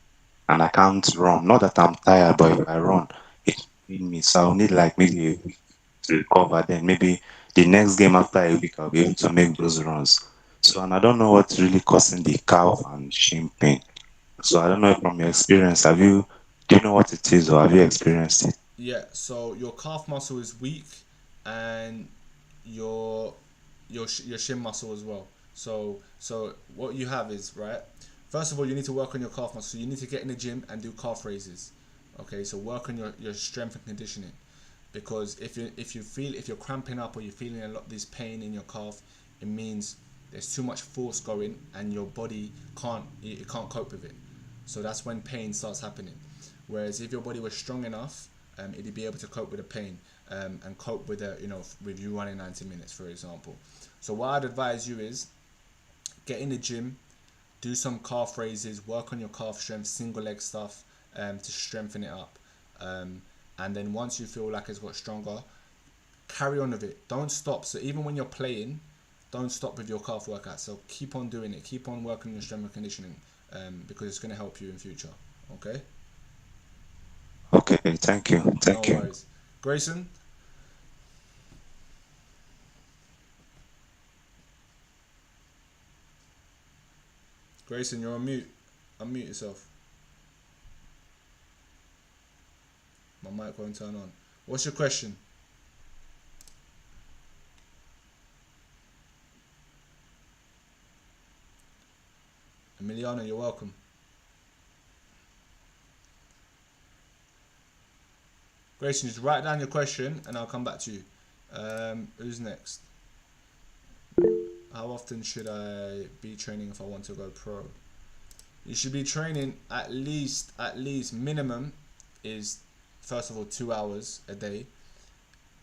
Speaker 12: and I can't run. Not that I'm tired, but if I run, it's pain me. So I'll need like maybe a week to recover. Then maybe the next game after a week, I'll be able to make those runs. So, and I don't know what's really causing the calf and shin pain. So I don't know from your experience, do you know what it is or have you experienced it?
Speaker 2: Yeah. So your calf muscle is weak, and your your shin muscle as well. So what you have is, right. First of all, you need to work on your calf muscle. So you need to get in the gym and do calf raises. Okay. So work on your strength and conditioning, because if you're cramping up or you're feeling a lot of this pain in your calf, it means there's too much force going and your body can't cope with it. So that's when pain starts happening. Whereas if your body was strong enough, it'd be able to cope with the pain, and cope with with you running 90 minutes, for example. So what I'd advise you is get in the gym, do some calf raises, work on your calf strength, single leg stuff, to strengthen it up. And then once you feel like it's got stronger, carry on with it. Don't stop. So even when you're playing, don't stop with your calf workout. So keep on doing it. Keep on working on your strength and conditioning, because it's going to help you in future. Okay?
Speaker 12: Okay, thank you. Thank
Speaker 2: No
Speaker 12: you.
Speaker 2: worries. Grayson? Grayson, you're on mute. Unmute yourself. My mic won't turn on. What's your question? Emiliano, you're welcome. Grayson, just write down your question and I'll come back to you. Who's next? How often should I be training if I want to go pro? You should be training at least minimum is first of all 2 hours a day,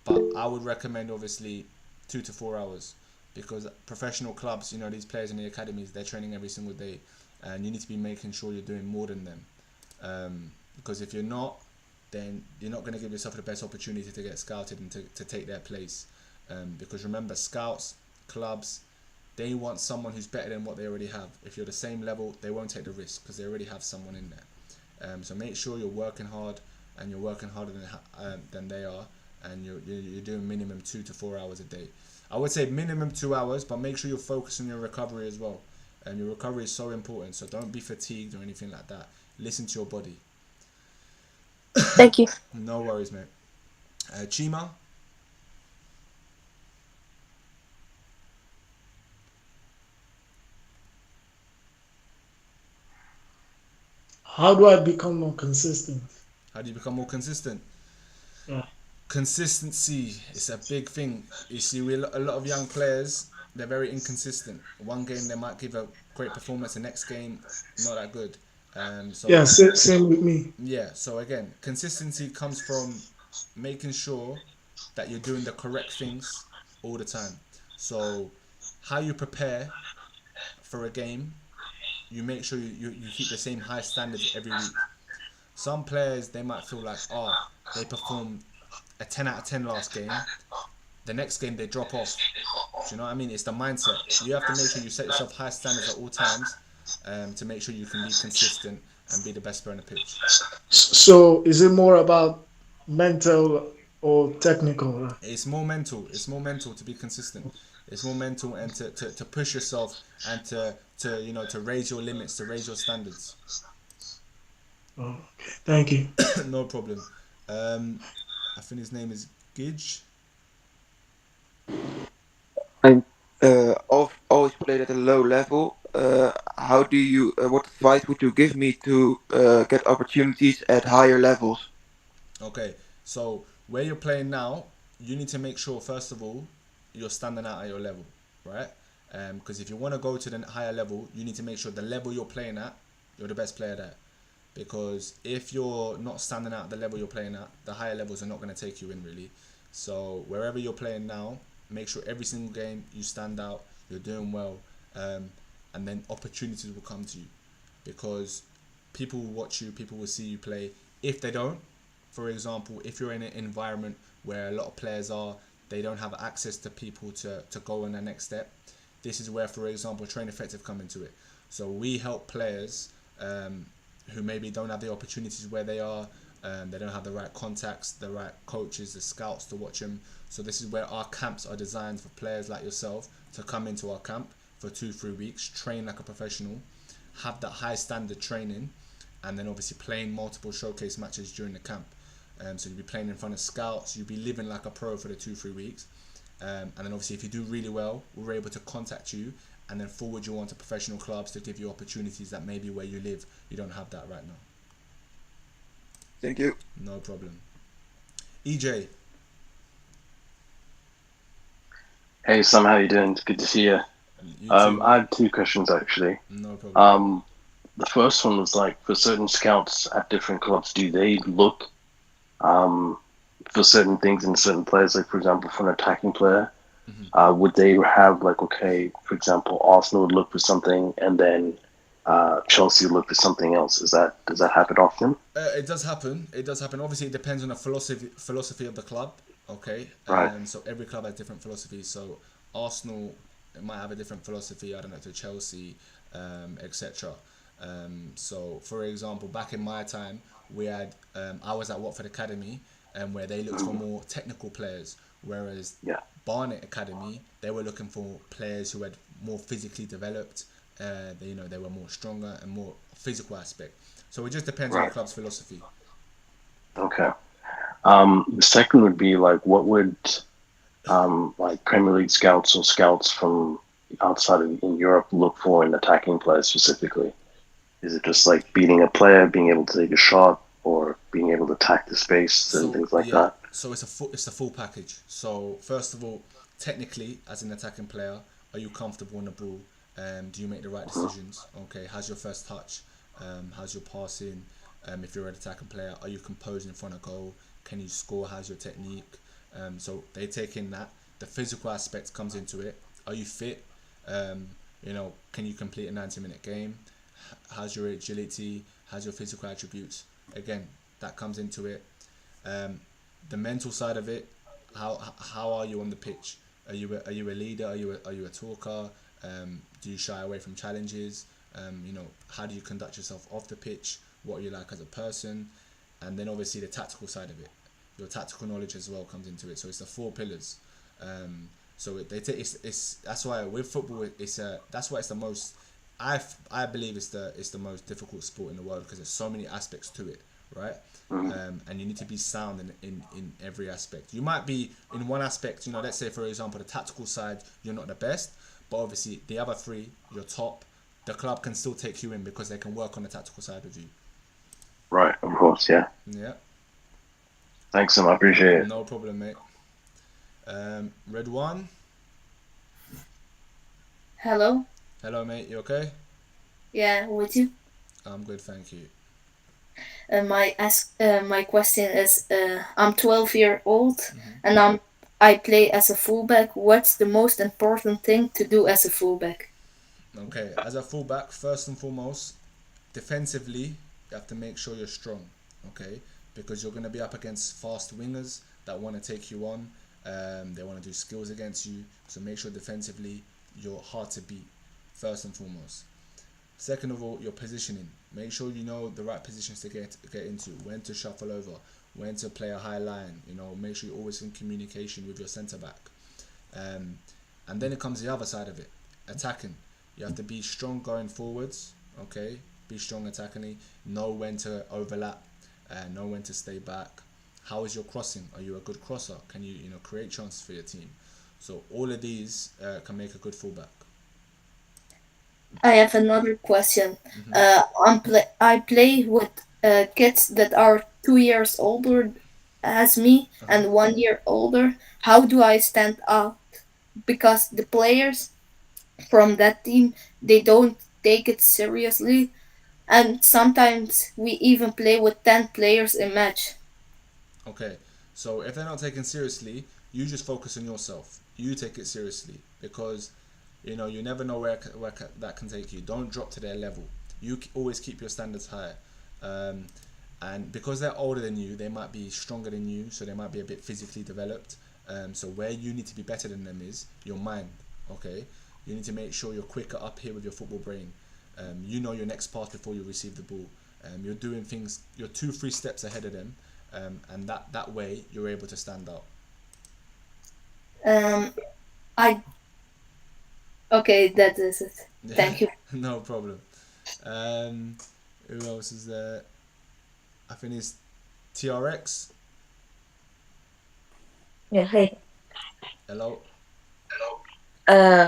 Speaker 2: but I would recommend obviously 2 to 4 hours, because professional clubs, these players in the academies, they're training every single day, and you need to be making sure you're doing more than them, because if you're not, then you're not going to give yourself the best opportunity to get scouted and to take their place, because remember, scouts, clubs, they want someone who's better than what they already have. If you're the same level, they won't take the risk because they already have someone in there. So make sure you're working hard, and you're working harder than they are, and you're doing minimum 2 to 4 hours a day. I would say minimum 2 hours, but make sure you're focused on your recovery as well. And your recovery is so important, so don't be fatigued or anything like that. Listen to your body.
Speaker 7: Thank you.
Speaker 2: No worries, mate. Chima?
Speaker 13: How do I become more consistent?
Speaker 2: How do you become more consistent?
Speaker 13: Yeah.
Speaker 2: Consistency is a big thing. You see, a lot of young players, they're very inconsistent. One game they might give a great performance, the next game not that good.
Speaker 13: Yeah, same with me.
Speaker 2: Yeah, so again, consistency comes from making sure that you're doing the correct things all the time. So how you prepare for a game, you make sure you keep the same high standards every week. Some players, they might feel like, they performed a 10 out of 10 last game. The next game, they drop off. Do you know what I mean? It's the mindset. You have to make sure you set yourself high standards at all times, to make sure you can be consistent and be the best player on the pitch.
Speaker 13: So is it more about mental or technical?
Speaker 2: It's more mental. It's more mental to be consistent. It's more mental, and to push yourself, and to raise your limits, to raise your standards.
Speaker 13: Okay, thank you.
Speaker 2: No problem. I think his name is Gidge.
Speaker 14: I've always played at a low level. How do you? What advice would you give me to get opportunities at higher levels?
Speaker 2: Okay, so where you're playing now, you need to make sure first of all you're standing out at your level, right? Because if you want to go to the higher level, you need to make sure the level you're playing at, you're the best player there. Because if you're not standing out at the level you're playing at, the higher levels are not going to take you in really. So wherever you're playing now, make sure every single game you stand out, you're doing well, and then opportunities will come to you, because people will watch you, people will see you play. If they don't, for example, if you're in an environment where a lot of players they don't have access to people to go on the next step, this is where, for example, Train Effective come into it. So we help players who maybe don't have the opportunities where they are, they don't have the right contacts, the right coaches, the scouts to watch them. So this is where our camps are designed for players like yourself to come into our camp for 2-3 weeks, train like a professional, have that high standard training, and then obviously playing multiple showcase matches during the camp. So you'll be playing in front of scouts, you'll be living like a pro for the 2-3 weeks. And then obviously if you do really well, we're able to contact you and then forward you on to professional clubs to give you opportunities that maybe where you live, you don't have that right now.
Speaker 14: Thank you.
Speaker 2: No problem. EJ.
Speaker 15: Hey Sam, how you doing? It's good to see you. I had two questions actually.
Speaker 2: No problem.
Speaker 15: The first one was like, for certain scouts at different clubs, do they look for certain things in certain players? Like for example, for an attacking player, would they have like, okay, for example, Arsenal would look for something, and then Chelsea would look for something else? Does that happen often?
Speaker 2: It does happen. It does happen. Obviously, it depends on the philosophy of the club. Okay.
Speaker 15: Right.
Speaker 2: So every club has different philosophies. So Arsenal might have a different philosophy, I don't know, to Chelsea, etc. So for example, back in my time, we had I was at Watford Academy, where they looked for more technical players, whereas Barnet Academy, they were looking for players who had more physically developed. They were more stronger and more physical aspect. So it just depends on the club's philosophy.
Speaker 15: Okay. The second would be like, what would like Premier League scouts or scouts from outside of in Europe look for in attacking players specifically? Is it just like beating a player, being able to take a shot, or being able to attack the space and things like that?
Speaker 2: So it's a full package. So first of all, technically, as an attacking player, are you comfortable on the ball? Do you make the right decisions? Okay, how's your first touch? How's your passing? If you're an attacking player, are you composed in front of goal? Can you score? How's your technique? So they take in that. The physical aspect comes into it. Are you fit? Can you complete a 90-minute game? How's your agility? How's your physical attributes? Again, that comes into it. The mental side of it, how are you on the pitch? Are you a leader? Are you a talker? Do you shy away from challenges? How do you conduct yourself off the pitch? What are you like as a person? And then obviously the tactical side of it, your tactical knowledge as well comes into it. So it's the four pillars. It's that's why with football that's why it's the most. I believe it's the most difficult sport in the world because there's so many aspects to it, right? And you need to be sound in every aspect. You might be in one aspect, let's say for example the tactical side, you're not the best, but obviously the other three, you're top. The club can still take you in because they can work on the tactical side with you.
Speaker 15: Right, of course, yeah.
Speaker 2: Yeah.
Speaker 15: Thanks, Sam. I appreciate it.
Speaker 2: No problem, mate. Red one.
Speaker 8: Hello.
Speaker 2: Hello, mate. You okay?
Speaker 8: Yeah, with you.
Speaker 2: I'm good, thank you.
Speaker 8: My question is, I'm 12 years old, and I play as a fullback. What's the most important thing to do as a fullback?
Speaker 2: Okay, as a fullback, first and foremost, defensively, you have to make sure you're strong. Okay, because you're going to be up against fast wingers that want to take you on. They want to do skills against you. So make sure defensively you're hard to beat. First and foremost. Second of all, your positioning. Make sure you know the right positions to get into, when to shuffle over, when to play a high line. Make sure you're always in communication with your centre back. And then it comes the other side of it, attacking. You have to be strong going forwards. Okay, be strong attacking. Know when to overlap, know when to stay back. How is your crossing? Are you a good crosser? Can you create chances for your team? So all of these can make a good fullback.
Speaker 8: I have another question. I play with kids that are 2 years older as me and 1 year older. How do I stand out? Because the players from that team, they don't take it seriously, and sometimes we even play with 10 players a match.
Speaker 2: Okay, so if they're not taken seriously, you just focus on yourself. You take it seriously because you never know where that can take you. Don't drop to their level. You always keep your standards high. And because they're older than you, they might be stronger than you, so they might be a bit physically developed. So where you need to be better than them is your mind. Okay, you need to make sure you're quicker up here with your football brain. You know your next pass before you receive the ball. You're doing things. You're 2-3 steps ahead of them, and that way you're able to stand out.
Speaker 8: I Okay, that is it. Thank you.
Speaker 2: No problem. Who else is there? I think it's TRX.
Speaker 16: Yeah, hey.
Speaker 2: Hello.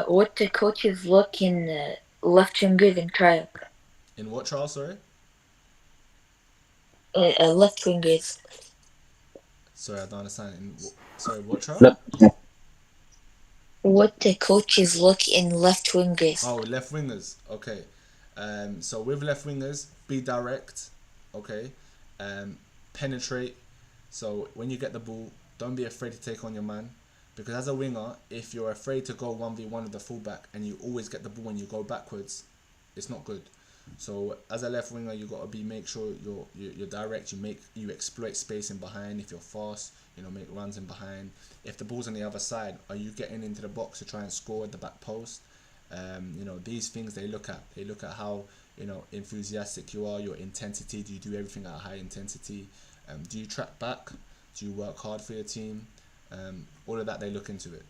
Speaker 16: What the coaches look in left wingers in trial?
Speaker 2: In what trial? Sorry.
Speaker 16: Left wingers.
Speaker 2: Sorry, I don't understand. Sorry, what trial?
Speaker 16: What the coaches look in left wingers?
Speaker 2: Oh, left wingers. Okay. So with left wingers, be direct. Okay. Penetrate. So when you get the ball, don't be afraid to take on your man. Because as a winger, if you're afraid to go 1v1 with the fullback and you always get the ball and you go backwards, it's not good. So as a left winger, you got to make sure you're direct. You exploit space in behind. If you're fast, make runs in behind. If the ball's on the other side, are you getting into the box to try and score at the back post? These things they look at. They look at how enthusiastic you are, your intensity. Do you do everything at a high intensity? Do you track back? Do you work hard for your team? All of that they look into it.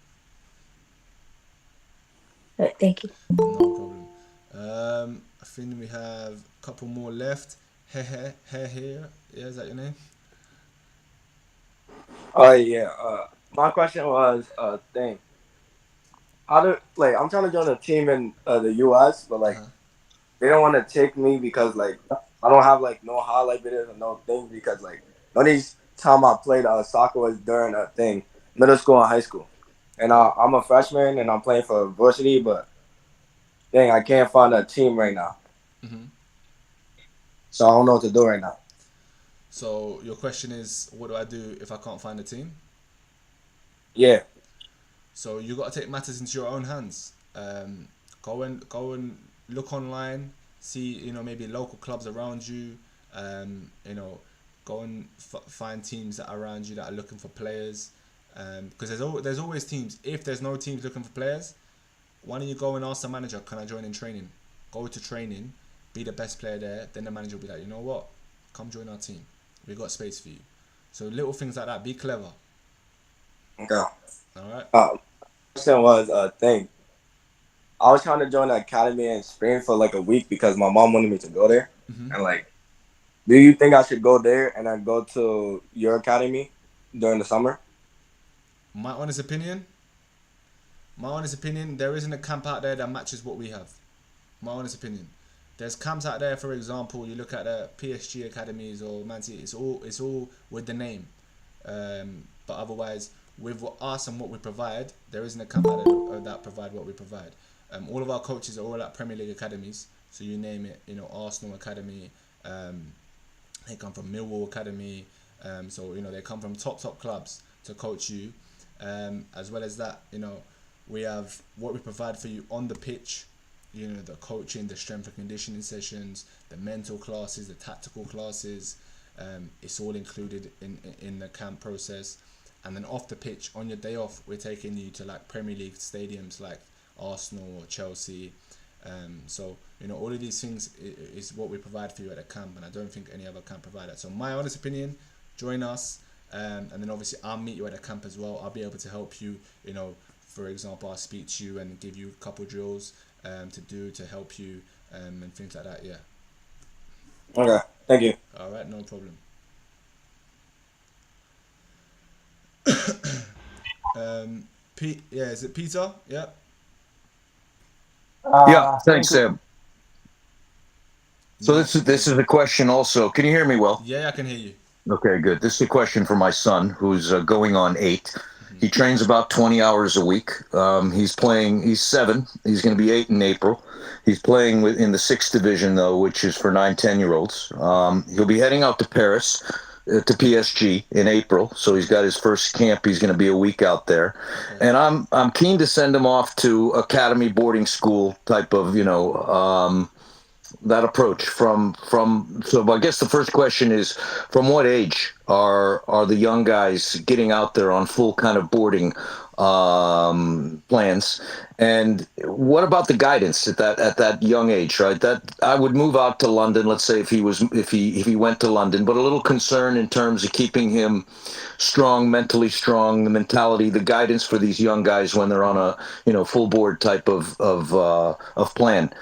Speaker 16: Right, thank you.
Speaker 2: No problem. I think we have a couple more left. Here. Yeah, is that your name?
Speaker 17: Oh yeah. My question was thing. How do I'm trying to join a team in the US, but they don't want to take me because I don't have no highlight videos or no things because nobody's time I played soccer was during a thing, middle school and high school. And I'm a freshman and I'm playing for varsity, but dang, I can't find a team right now.
Speaker 2: Mm-hmm.
Speaker 17: So I don't know what to do right now.
Speaker 2: So your question is, what do I do if I can't find a team?
Speaker 17: Yeah.
Speaker 2: So you got to take matters into your own hands. Go and look online, see maybe local clubs around you. Go and find teams that are around you that are looking for players. Because there's always teams. If there's no teams looking for players, why don't you go and ask the manager, can I join in training? Go to training, be the best player there. Then the manager will be like, you know what, come join our team. We got space for you. So little things like that. Be clever.
Speaker 17: Okay.
Speaker 2: All right.
Speaker 17: Question was a thing. I was trying to join the academy in Spain for like a week because my mom wanted me to go there.
Speaker 2: Mm-hmm.
Speaker 17: And like, do you think I should go there and then go to your academy during the summer?
Speaker 2: My honest opinion, there isn't a camp out there that matches what we have. My honest opinion. There's camps out there, for example, you look at the PSG academies or Man City, it's all with the name. But otherwise, with us and what we provide, there isn't a camp out there that provide what we provide. All of our coaches are all at Premier League academies, so you name it, Arsenal Academy, they come from Millwall Academy, so they come from top clubs to coach you. As well as that, we have what we provide for you on the pitch, the coaching, the strength and conditioning sessions, the mental classes, the tactical classes. It's all included in the camp process. And then off the pitch, on your day off, we're taking you to like Premier League stadiums like Arsenal or Chelsea. So all of these things is what we provide for you at a camp, and I don't think any other camp provide that. So my honest opinion, join us, and then obviously I'll meet you at a camp as well. I'll be able to help you. For example, I'll speak to you and give you a couple drills to help you and things like that. Yeah.
Speaker 17: Okay. Thank you.
Speaker 2: All right, no problem. Is it Peter? Yeah.
Speaker 18: Yeah, thanks, Sam. So this is a question also. Can you hear me well?
Speaker 2: Yeah, I can hear you.
Speaker 18: Okay, good. This is a question for my son, who's going on 8. He trains about 20 hours a week. He's 7. He's going to be 8 in April. He's playing in the 6th division, though, which is for 9, 10-year-olds. He'll be heading out to Paris, to PSG in April. So he's got his first camp. He's going to be a week out there. Okay. And I'm keen to send him off to academy boarding school type of, that approach so I guess the first question is, from what age are the young guys getting out there on full kind of boarding plans, and what about the guidance at that young age, right? That I would move out to London, let's say if he went to London, but a little concern in terms of keeping him mentally strong, the mentality, the guidance for these young guys when they're on a full board type of plan.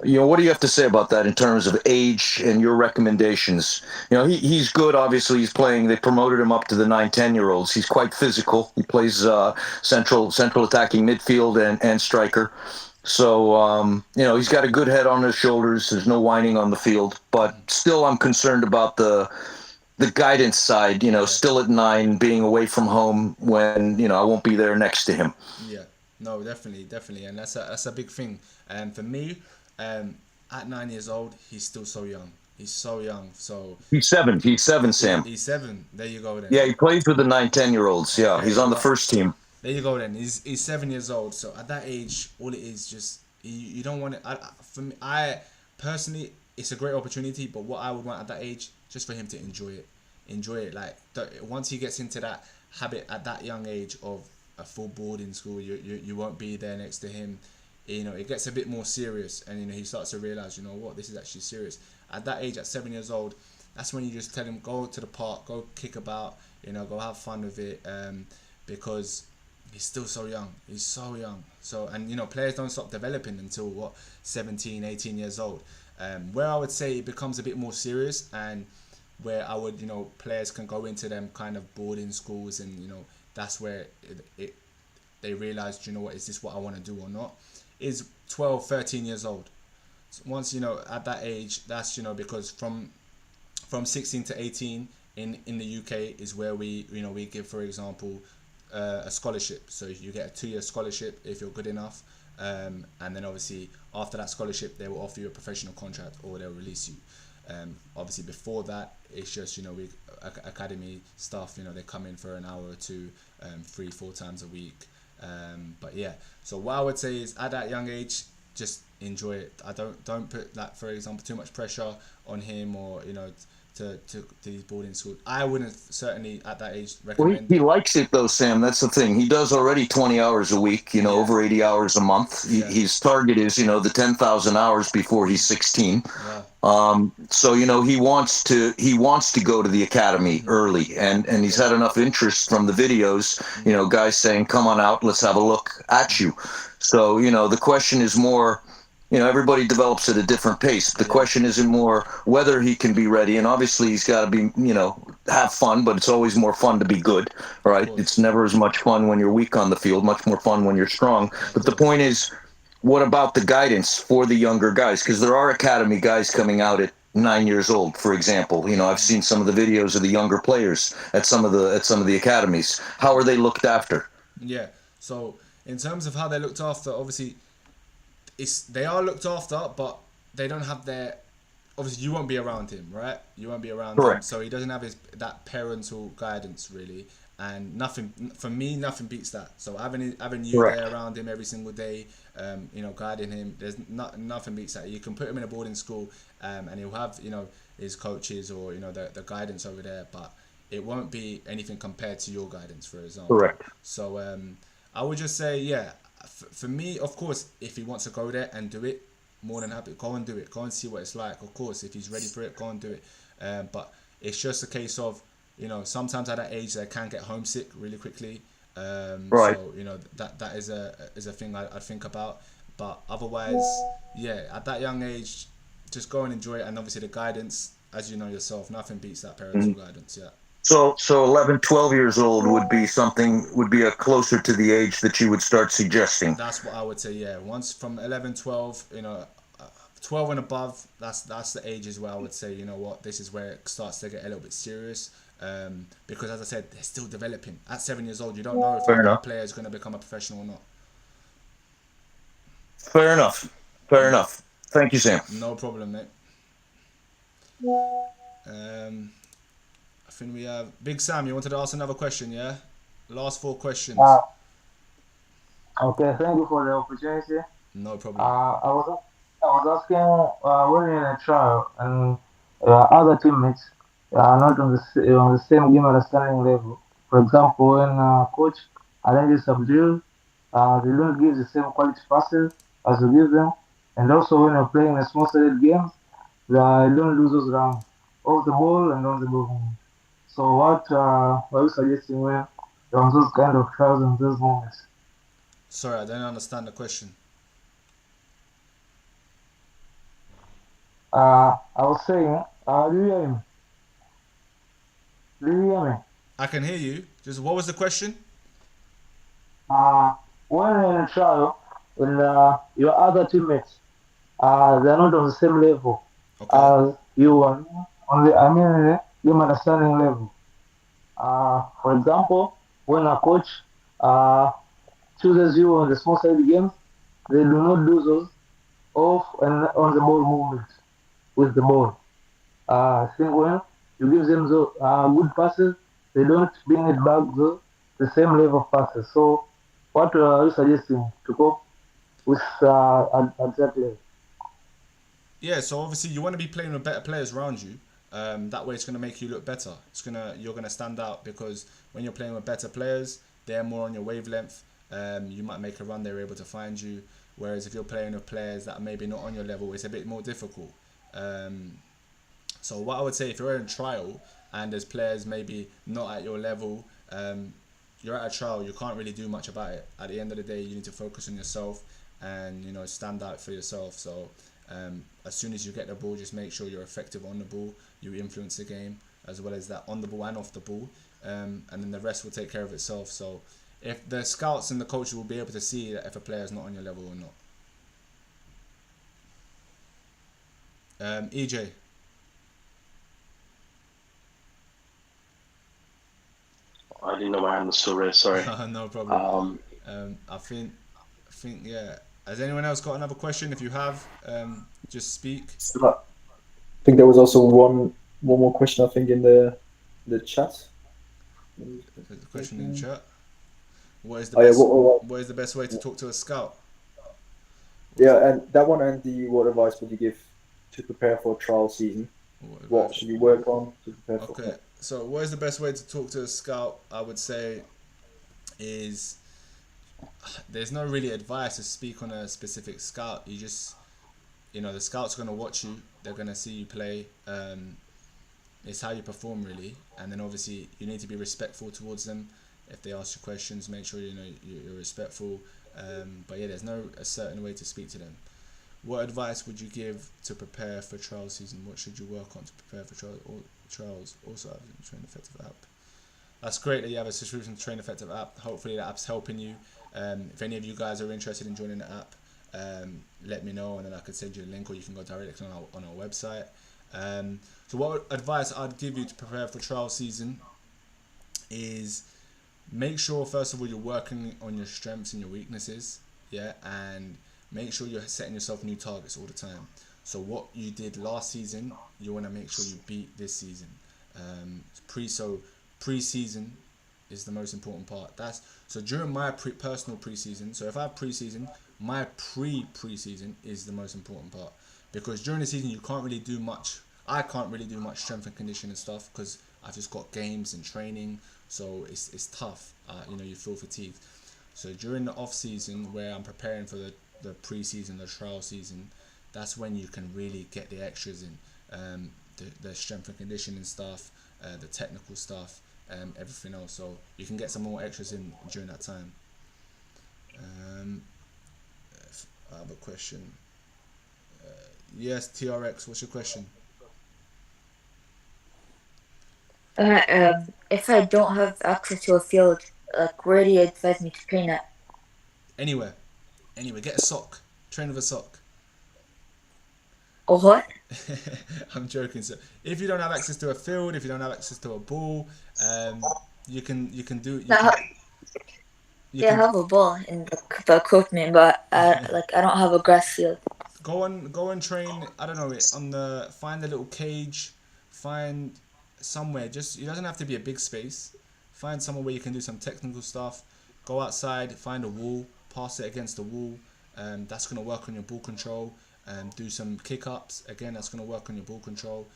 Speaker 18: What do you have to say about that in terms of age and your recommendations? He's good. Obviously, he's playing. They promoted him up to the 9, 10-year-olds. He's quite physical. He plays central attacking midfield and striker. So he's got a good head on his shoulders. There's no whining on the field, but still, I'm concerned about the guidance side. Still at 9, being away from home when I won't be there next to him.
Speaker 2: Yeah, no, definitely, and that's a big thing. And for me. At 9 years old, he's still so young. He's so young. So
Speaker 18: he's 7. He's 7, Sam.
Speaker 2: He's 7. There you go. Then.
Speaker 18: Yeah, he plays with the 9, 10-year-olds. Yeah, he's on the first team.
Speaker 2: There you go. Then he's 7 years old. So at that age, all it is just you don't want it. For me, I personally, it's a great opportunity. But what I would want at that age, just for him to enjoy it. Like once he gets into that habit at that young age of a full boarding school, you won't be there next to him. It gets a bit more serious, and he starts to realize, this is actually serious. At that age, at 7 years old, that's when you just tell him, go to the park, go kick about, go have fun with it, because he's still so young. He's so young. So, and players don't stop developing until 17, 18 years old. Where I would say it becomes a bit more serious, and where I would, players can go into them kind of boarding schools, and that's where they realize, is this what I want to do or not? Is 12, 13 years old. So once at that age, that's because from 16 to 18 in the UK is where we give, for example, a scholarship. So you get a 2-year scholarship if you're good enough, and then obviously after that scholarship they will offer you a professional contract or they'll release you. Obviously before that it's just we academy stuff. They come in for an hour or two, 3-4 times a week. But yeah, so what I would say is at that young age, just enjoy it. I don't put that, for example, too much pressure on him, or to these boarding schools. I wouldn't certainly at that age
Speaker 18: Well,
Speaker 2: recommend
Speaker 18: he
Speaker 2: it.
Speaker 18: likes it though, Sam. That's the thing. He does already 20 hours a week, over 80 hours a month. His target is, the 10,000 hours before he's 16.
Speaker 2: Wow.
Speaker 18: So, he wants to go to the academy early, and he's had enough interest from the videos, guys saying, come on out, let's have a look at you. So, the question is more, everybody develops at a different pace. The question isn't more whether he can be ready, and obviously he's got to be, have fun, but it's always more fun to be good, right? It's never as much fun when you're weak on the field, much more fun when you're strong. But the point is, what about the guidance for the younger guys? Because there are academy guys coming out at 9 years old, for example. I've seen some of the videos of the younger players at some of the academies. How are they looked after?
Speaker 2: Yeah. So in terms of how they're looked after, obviously they are looked after, but they don't have their. Obviously, you won't be around him, right? You won't be around him, so he doesn't have that parental guidance really. And nothing beats that. So having you there around him every single day, guiding him. There's nothing beats that. You can put him in a boarding school, and he'll have his coaches or the guidance over there, but it won't be anything compared to your guidance, for example.
Speaker 18: Correct.
Speaker 2: So I would just say, for me, of course, if he wants to go there and do it, more than happy. Go and do it. Go and see what it's like. Of course, if he's ready for it, go and do it. But it's just a case of, sometimes at that age they can get homesick really quickly.
Speaker 18: Right.
Speaker 2: So that is a thing I'd think about. But otherwise, at that young age, just go and enjoy it. And obviously the guidance, as you know yourself, nothing beats that parental guidance. Yeah.
Speaker 18: So 11, 12 years old would be a closer to the age that you would start suggesting.
Speaker 2: That's what I would say, yeah. Once from 11, 12, 12 and above, that's the ages where I would say, this is where it starts to get a little bit serious. Because as I said, they're still developing. At 7 years old, you don't know if that player is going to become a professional or not.
Speaker 18: Fair enough. Thank you, Sam.
Speaker 2: No problem, mate. I think we have Big Sam. You wanted to ask another question, yeah? Last 4 questions.
Speaker 19: Okay, thank you for the opportunity.
Speaker 2: No problem.
Speaker 19: I was asking when you're in a trial and other teammates are not on the same game understanding level. For example, when coach arranges some drills, they don't give the same quality passes as you give them, and also when you're playing a small-sided game, they don't lose those rounds off the ball and on the ball. So what are you suggesting when you're on those kind of trials and those moments?
Speaker 2: Sorry, I don't understand the question.
Speaker 19: I was saying, do you hear me? Do you hear me?
Speaker 2: I can hear you. Just what was the question?
Speaker 19: When you're in a trial and your other teammates, they're not on the same level as you are on the game understanding level. For example, when a coach chooses you on the small side games, they do not do those off and on the ball movement with the ball. I think when you give them the good passes, they don't bring it back the same level of passes. So, what are you suggesting to cope with at that level?
Speaker 2: Yeah, so obviously you want to be playing with better players around you. That way it's going to make you look better. You're going to stand out because when you're playing with better players, they're more on your wavelength. You might make a run, they're able to find you. Whereas if you're playing with players that are maybe not on your level, it's a bit more difficult. So what I would say, if you're in a trial and there's players maybe not at your level, you're at a trial, you can't really do much about it. At the end of the day, you need to focus on yourself and stand out for yourself. So as soon as you get the ball, just make sure you're effective on the ball, you influence the game as well as that on the ball and off the ball, and then the rest will take care of itself. So if the scouts and the coaches will be able to see that if a player is not on your level or not. EJ.
Speaker 15: I didn't know my hand was still raised. Sorry.
Speaker 2: No problem. I think yeah. Has anyone else got another question? If you have, just speak.
Speaker 1: So, I think there was also one more question, I think, in the chat.
Speaker 2: There's a question in the chat. What is the
Speaker 1: Oh yeah,
Speaker 2: best? What is the best way to talk to a scout?
Speaker 1: yeah, and that one, and the what advice would you give to prepare for trial season? What should you work on to prepare for?
Speaker 2: Okay, so what is the best way to talk to a scout? I would say is there's no really advice to speak on a specific scout. You just, the scouts are going to watch you. They're going to see you play. It's how you perform really, and then obviously you need to be respectful towards them. If they ask you questions, make sure you're respectful. But yeah, there's no a certain way to speak to them. What advice would you give to prepare for trial season? What should you work on to prepare for trials? Also, have a Train Effective app. That's great that you have a subscription to Train Effective app. Hopefully, that app's helping you. If any of you guys are interested in joining the app, let me know, and then I could send you a link, or you can go directly on our website. So what advice I'd give you to prepare for trial season is make sure first of all you're working on your strengths and your weaknesses, and make sure you're setting yourself new targets all the time. So what you did last season, you want to make sure you beat this season. Pre-season is the most important part. So during my personal pre-season, so if I have pre-season, my pre-season is the most important part, because during the season you can't really do much. I can't really do much strength and conditioning stuff because I've just got games and training, so it's tough. You feel fatigued. So during the off season, where I'm preparing for the pre-season, the trial season, that's when you can really get the extras in, the strength and conditioning stuff, the technical stuff, everything else. So you can get some more extras in during that time. I have a question. Yes, TRX, what's your question?
Speaker 16: If I don't have access to a field, like where do you advise me to train at?
Speaker 2: Anywhere. Get a sock. Train with a sock.
Speaker 16: A what?
Speaker 2: I'm joking. So if you don't have access to a field, if you don't have access to a ball, you can do.
Speaker 16: I have a ball in the equipment, but I don't have a grass field.
Speaker 2: Go and train. I don't know, find a little cage, find somewhere. Just, it doesn't have to be a big space. Find somewhere where you can do some technical stuff. Go outside, find a wall, pass it against the wall. That's gonna work on your ball control. Do some kick ups. Again, that's gonna work on your ball control.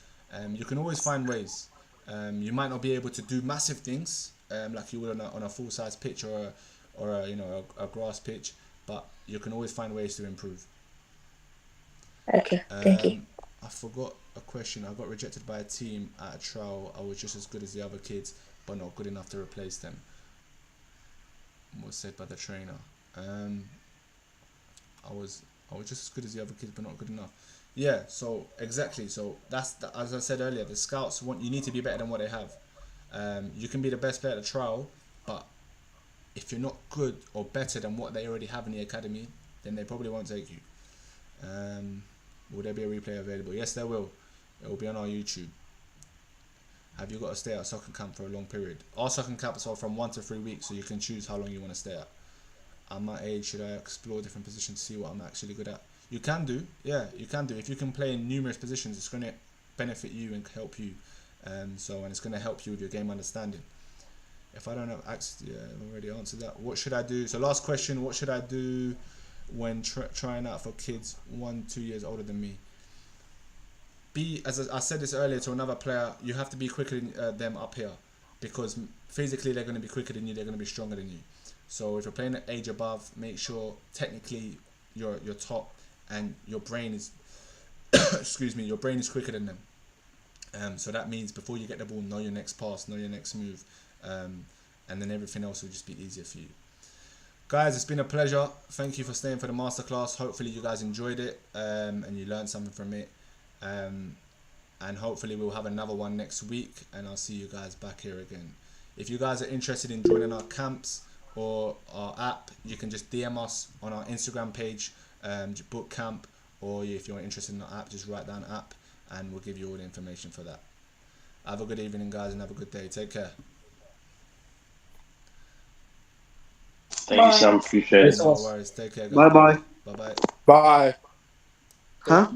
Speaker 2: You can always find ways. You might not be able to do massive things like you would on a full size pitch or a grass pitch, but you can always find ways to improve.
Speaker 16: Okay, thank you.
Speaker 2: I forgot a question. I got rejected by a team at a trial. I was just as good as the other kids, but not good enough to replace them. Was said by the trainer. I was just as good as the other kids, but not good enough. Yeah. So exactly. So as I said earlier, the scouts you need to be better than what they have. You can be the best player at the trial, but if you're not good or better than what they already have in the academy, then they probably won't take you. Will there be a replay available? Yes, there will. It will be on our YouTube. Have you got to stay at soccer camp for a long period? Our soccer camps are from 1 to 3 weeks, so you can choose how long you want to stay at. At my age, should I explore different positions to see what I'm actually good at? You can do, yeah, you can do. If you can play in numerous positions, it's going to benefit you and help you. And it's going to help you with your game understanding. If I don't have access, I've already answered that. What should I do? So last question, what should I do when trying out for kids 1-2 years older than me? As I said this earlier to another player, you have to be quicker than them up here, because physically they're going to be quicker than you, they're going to be stronger than you. So if you're playing at age above, make sure technically you're top and your brain is your brain is quicker than them. So that means before you get the ball, know your next pass, know your next move, and then everything else will just be easier for you. Guys, it's been a pleasure. Thank you for staying for the masterclass. Hopefully you guys enjoyed it and you learned something from it. And hopefully we'll have another one next week, and I'll see you guys back here again. If you guys are interested in joining our camps or our app, you can just DM us on our Instagram page, book camp, or if you're interested in our app, just write down app and we'll give you all the information for that. Have a good evening, guys, and have a good day. Take care.
Speaker 15: Thank you, Sam. Appreciate it.
Speaker 2: No worries. Take care, guys.
Speaker 13: Bye bye.
Speaker 2: Bye bye.
Speaker 4: Bye.
Speaker 10: Huh?